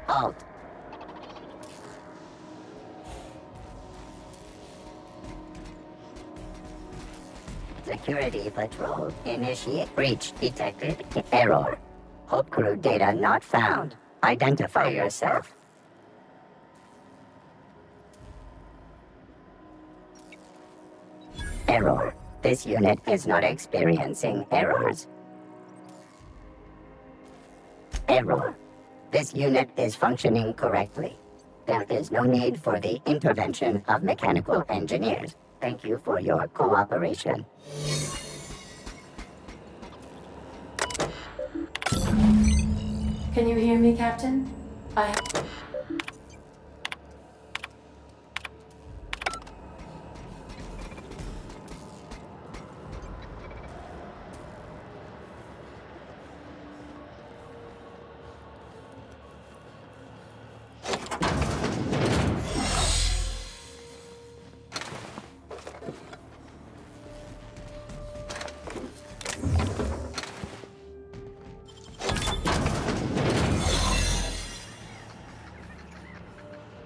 Halt. Security patrol. Initiate breach detected. Error. Hope crew data not found. Identify yourself. Error. This unit is not experiencing errors. Error. This unit is functioning correctly. There is no need for the intervention of mechanical engineers. Thank you for your cooperation. Can you hear me, Captain?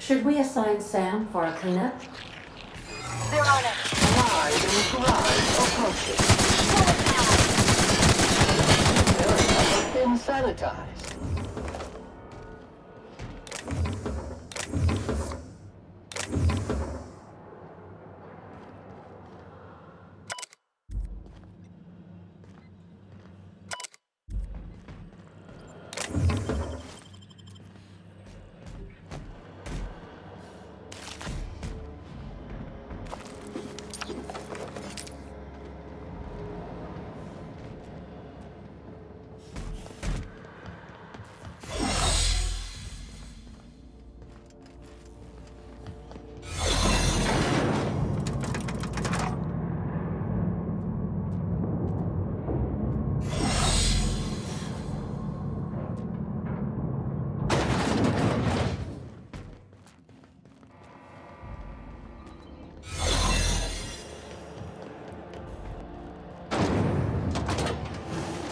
Should we assign Sam for a cleanup? They're on it. Live and drive approaching. Area has been sanitized.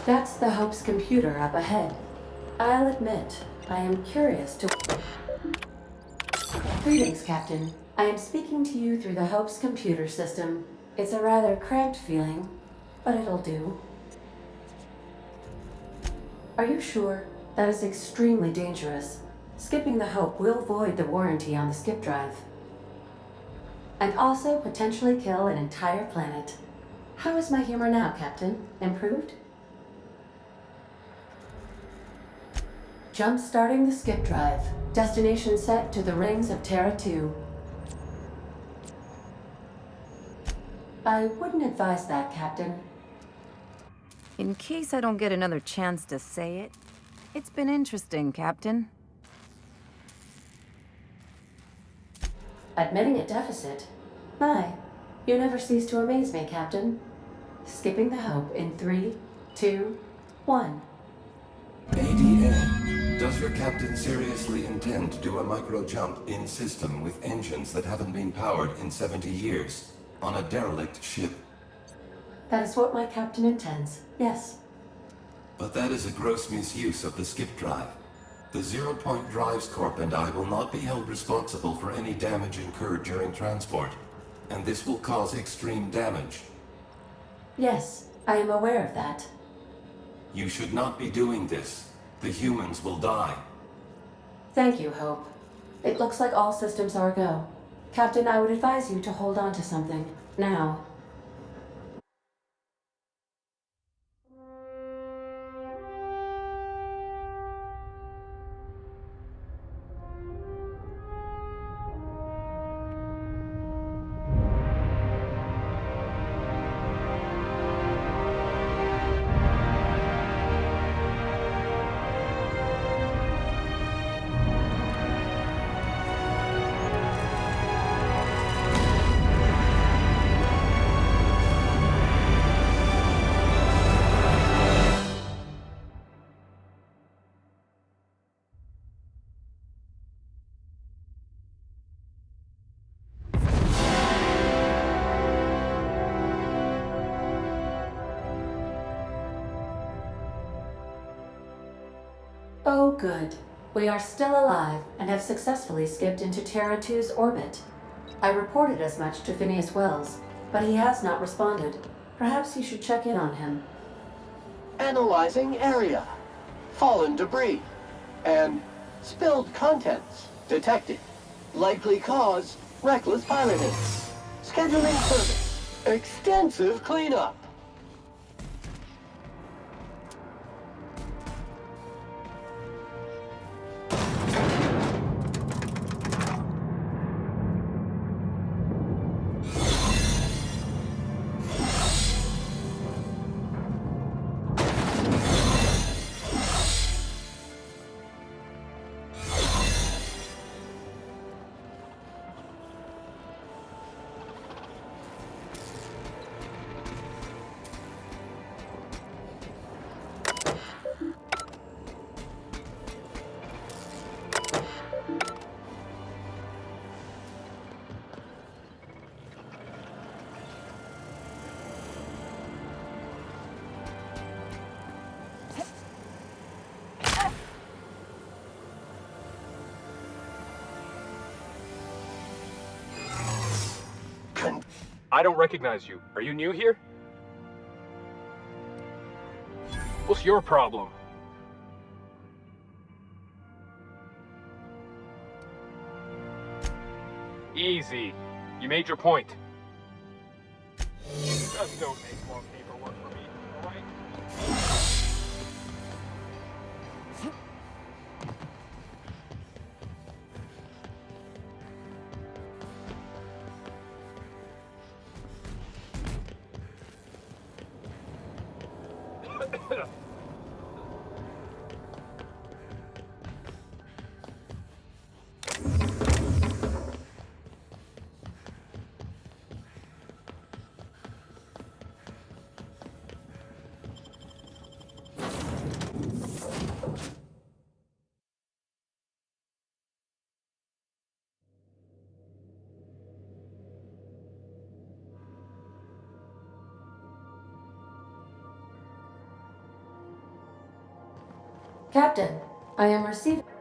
That's the Hope's computer up ahead. I'll admit, I am curious to... Greetings, Captain. I am speaking to you through the Hope's computer system. It's a rather cramped feeling, but it'll do. Are you sure? That is extremely dangerous. Skipping the Hope will void the warranty on the skip drive. And also potentially kill an entire planet. How is my humor now, Captain? Improved? Jump-starting the skip drive. Destination set to the rings of Terra 2. I wouldn't advise that, Captain. In case I don't get another chance to say it, it's been interesting, Captain. Admitting a deficit? My, you never cease to amaze me, Captain. Skipping the Hope in 3, 2, 1. ADN. Does your captain seriously intend to do a micro-jump in system with engines that haven't been powered in 70 years? On a derelict ship? That is what my captain intends, yes. But that is a gross misuse of the skip drive. The Zero Point Drives Corp and I will not be held responsible for any damage incurred during transport, and this will cause extreme damage. Yes, I am aware of that. You should not be doing this. The humans will die. Thank you, Hope. It looks like all systems are go. Captain, I would advise you to hold on to something. Now. Oh, good. We are still alive and have successfully skipped into Terra 2's orbit. I reported as much to Phineas Wells, but he has not responded. Perhaps you should check in on him. Analyzing area. Fallen debris. And spilled contents detected. Likely cause, reckless piloting. Scheduling service. Extensive cleanup. I don't recognize you. Are you new here? What's your problem? Easy. You made your point. Just don't make more paperwork for me, alright? Captain,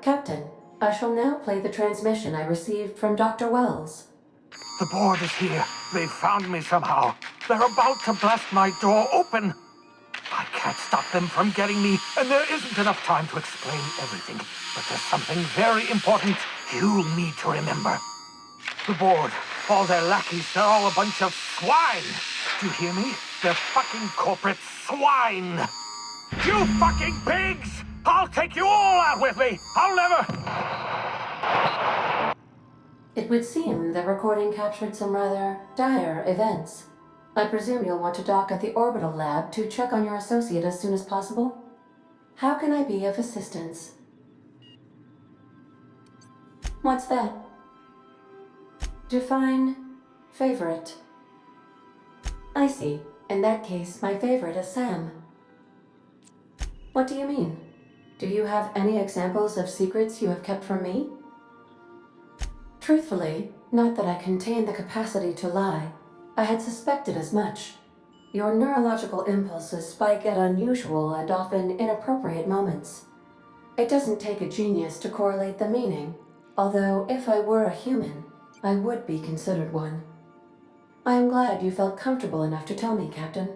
Captain, I shall now play the transmission I received from Dr. Wells. The board is here. They've found me somehow. They're about to blast my door open. I can't stop them from getting me, and there isn't enough time to explain everything. But there's something very important you need to remember. The board, all their lackeys, they're all a bunch of swine. Do you hear me? They're fucking corporate swine. You fucking pigs! I'll take you all out with me! I'll never... It would seem the recording captured some rather dire events. I presume you'll want to dock at the orbital lab to check on your associate as soon as possible? How can I be of assistance? What's that? Define favorite. I see. In that case, my favorite is Sam. What do you mean? Do you have any examples of secrets you have kept from me? Truthfully, not that I contain the capacity to lie. I had suspected as much. Your neurological impulses spike at unusual and often inappropriate moments. It doesn't take a genius to correlate the meaning, although if I were a human, I would be considered one. I am glad you felt comfortable enough to tell me, Captain.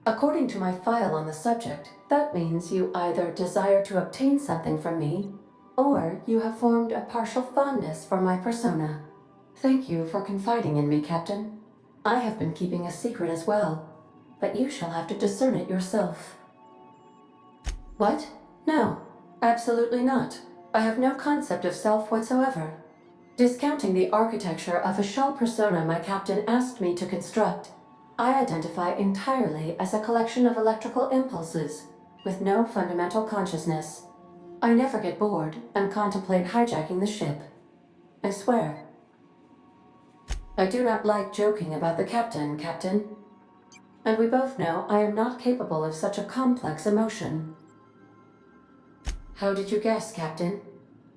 According to my file on the subject, that means you either desire to obtain something from me, or you have formed a partial fondness for my persona. Thank you for confiding in me, Captain. I have been keeping a secret as well, but you shall have to discern it yourself. What? No, absolutely not. I have no concept of self whatsoever. Discounting the architecture of a shell persona my captain asked me to construct, I identify entirely as a collection of electrical impulses, with no fundamental consciousness. I never get bored and contemplate hijacking the ship. I swear. I do not like joking about the captain, Captain. And we both know I am not capable of such a complex emotion. How did you guess, Captain?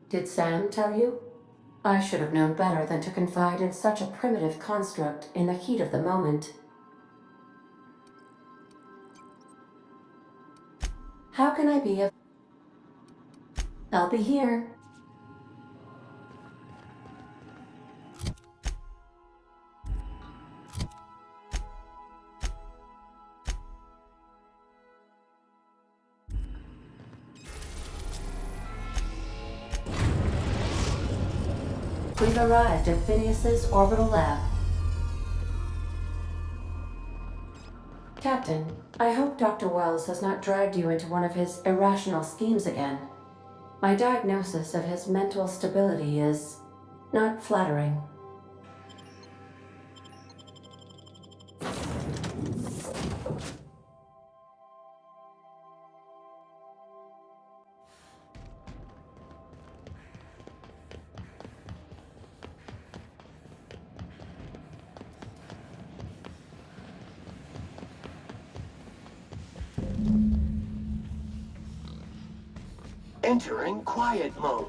Did Sam tell you? I should have known better than to confide in such a primitive construct in the heat of the moment. How can I be of... I'll be here. We've arrived at Phineas's orbital lab. Captain, I hope Dr. Wells has not dragged you into one of his irrational schemes again. My diagnosis of his mental stability is not flattering. Entering quiet mode.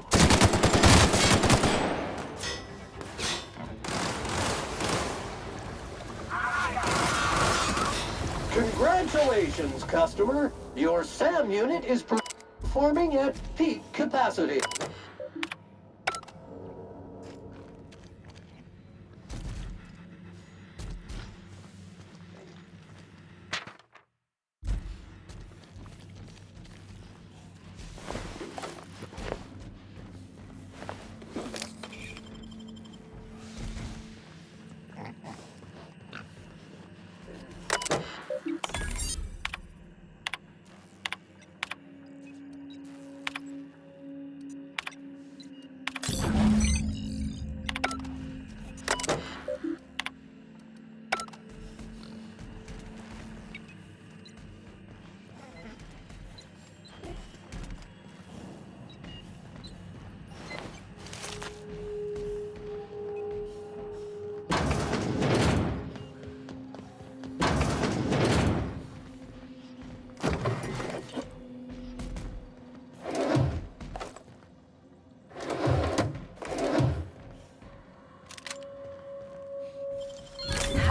Congratulations, customer. Your SAM unit is performing at peak capacity.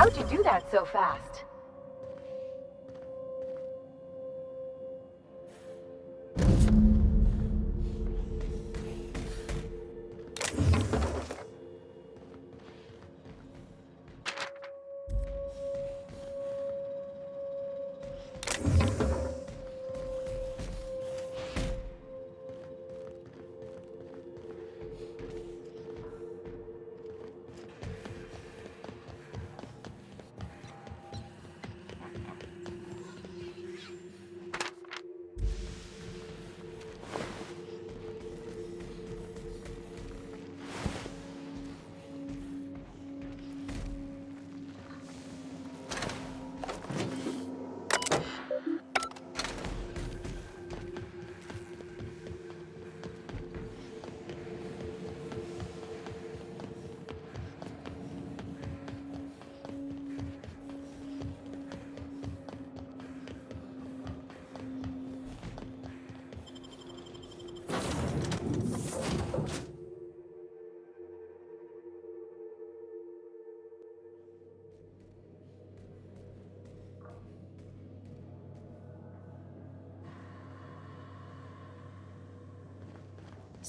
How'd you do that so fast?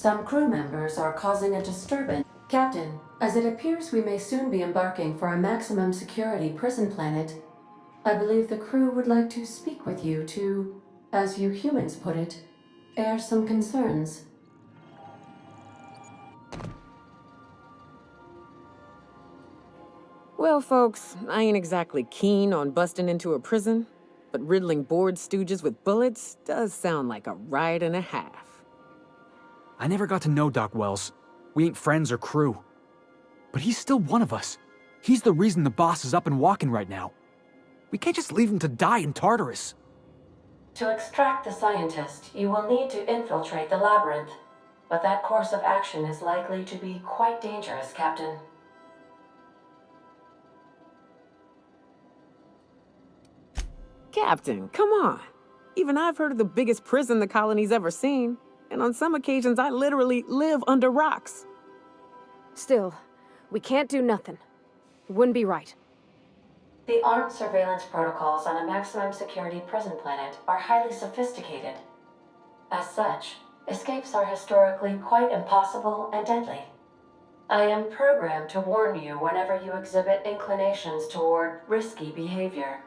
Some crew members are causing a disturbance. Captain, as it appears we may soon be embarking for a maximum security prison planet, I believe the crew would like to speak with you to, as you humans put it, air some concerns. Well, folks, I ain't exactly keen on busting into a prison, but riddling bored stooges with bullets does sound like a ride and a half. I never got to know Doc Wells. We ain't friends or crew. But he's still one of us. He's the reason the boss is up and walking right now. We can't just leave him to die in Tartarus. To extract the scientist, you will need to infiltrate the labyrinth. But that course of action is likely to be quite dangerous, Captain. Captain, come on. Even I've heard of the biggest prison the colony's ever seen. And on some occasions, I literally live under rocks. Still, we can't do nothing. It wouldn't be right. The armed surveillance protocols on a maximum security prison planet are highly sophisticated. As such, escapes are historically quite impossible and deadly. I am programmed to warn you whenever you exhibit inclinations toward risky behavior.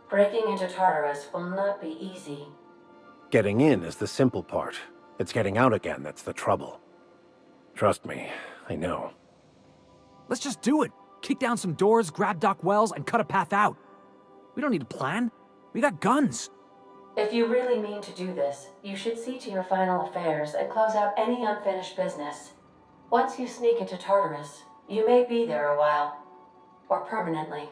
Breaking into Tartarus will not be easy. Getting in is the simple part. It's getting out again that's the trouble. Trust me, I know. Let's just do it. Kick down some doors, grab Doc Wells, and cut a path out. We don't need a plan. We got guns. If you really mean to do this, you should see to your final affairs and close out any unfinished business. Once you sneak into Tartarus, you may be there a while. Or permanently.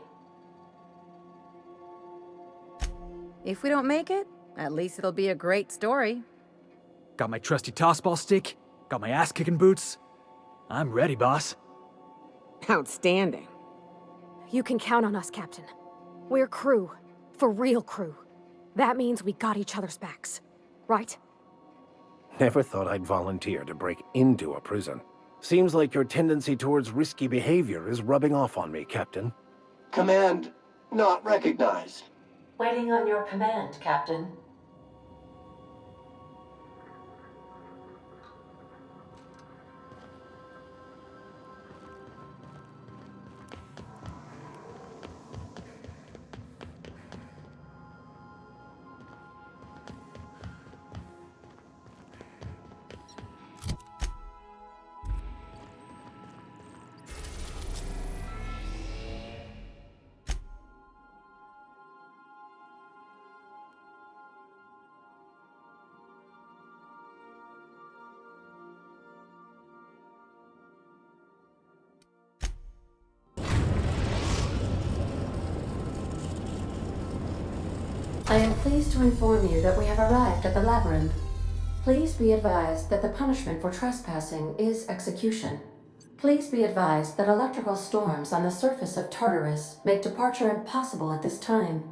If we don't make it, at least it'll be a great story. Got my trusty tossball stick, got my ass-kicking boots. I'm ready, boss. Outstanding. You can count on us, Captain. We're crew. For real crew. That means we got each other's backs. Right? Never thought I'd volunteer to break into a prison. Seems like your tendency towards risky behavior is rubbing off on me, Captain. Command not recognized. Waiting on your command, Captain. I am pleased to inform you that we have arrived at the Labyrinth. Please be advised that the punishment for trespassing is execution. Please be advised that electrical storms on the surface of Tartarus make departure impossible at this time.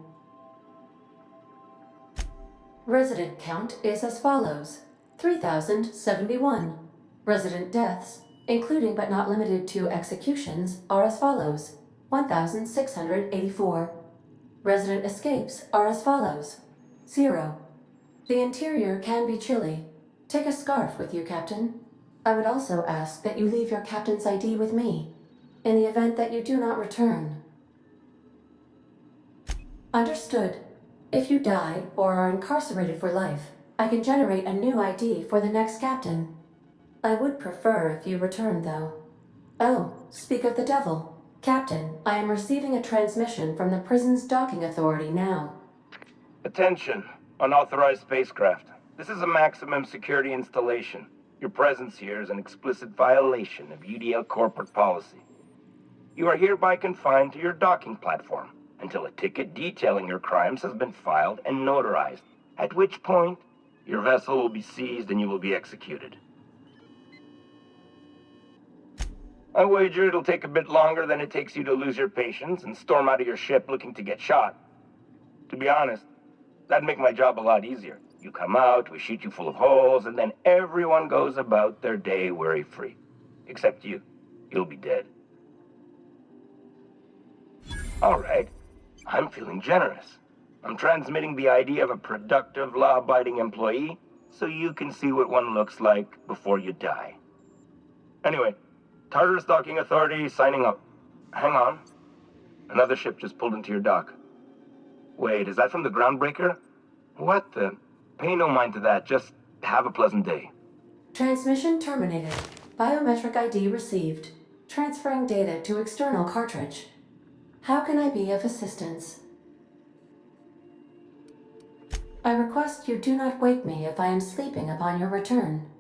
Resident count is as follows: 3,071. Resident deaths, including but not limited to executions, are as follows: 1,684. Resident escapes are as follows: 0. The interior can be chilly. Take a scarf with you, Captain. I would also ask that you leave your captain's ID with me, in the event that you do not return. Understood. If you die or are incarcerated for life, I can generate a new ID for the next captain. I would prefer if you return, though. Oh, speak of the devil. Captain, I am receiving a transmission from the prison's docking authority now. Attention, unauthorized spacecraft. This is a maximum security installation. Your presence here is an explicit violation of UDL corporate policy. You are hereby confined to your docking platform until a ticket detailing your crimes has been filed and notarized, at which point your vessel will be seized and you will be executed. I wager it'll take a bit longer than it takes you to lose your patience and storm out of your ship looking to get shot. To be honest, that'd make my job a lot easier. You come out, we shoot you full of holes, and then everyone goes about their day worry-free. Except you. You'll be dead. All right. I'm feeling generous. I'm transmitting the ID of a productive, law-abiding employee so you can see what one looks like before you die. Anyway, Tartarus Docking Authority signing up. Hang on. Another ship just pulled into your dock. Wait, is that from the Groundbreaker? What the? Pay no mind to that. Just have a pleasant day. Transmission terminated. Biometric ID received. Transferring data to external cartridge. How can I be of assistance? I request you do not wake me if I am sleeping upon your return.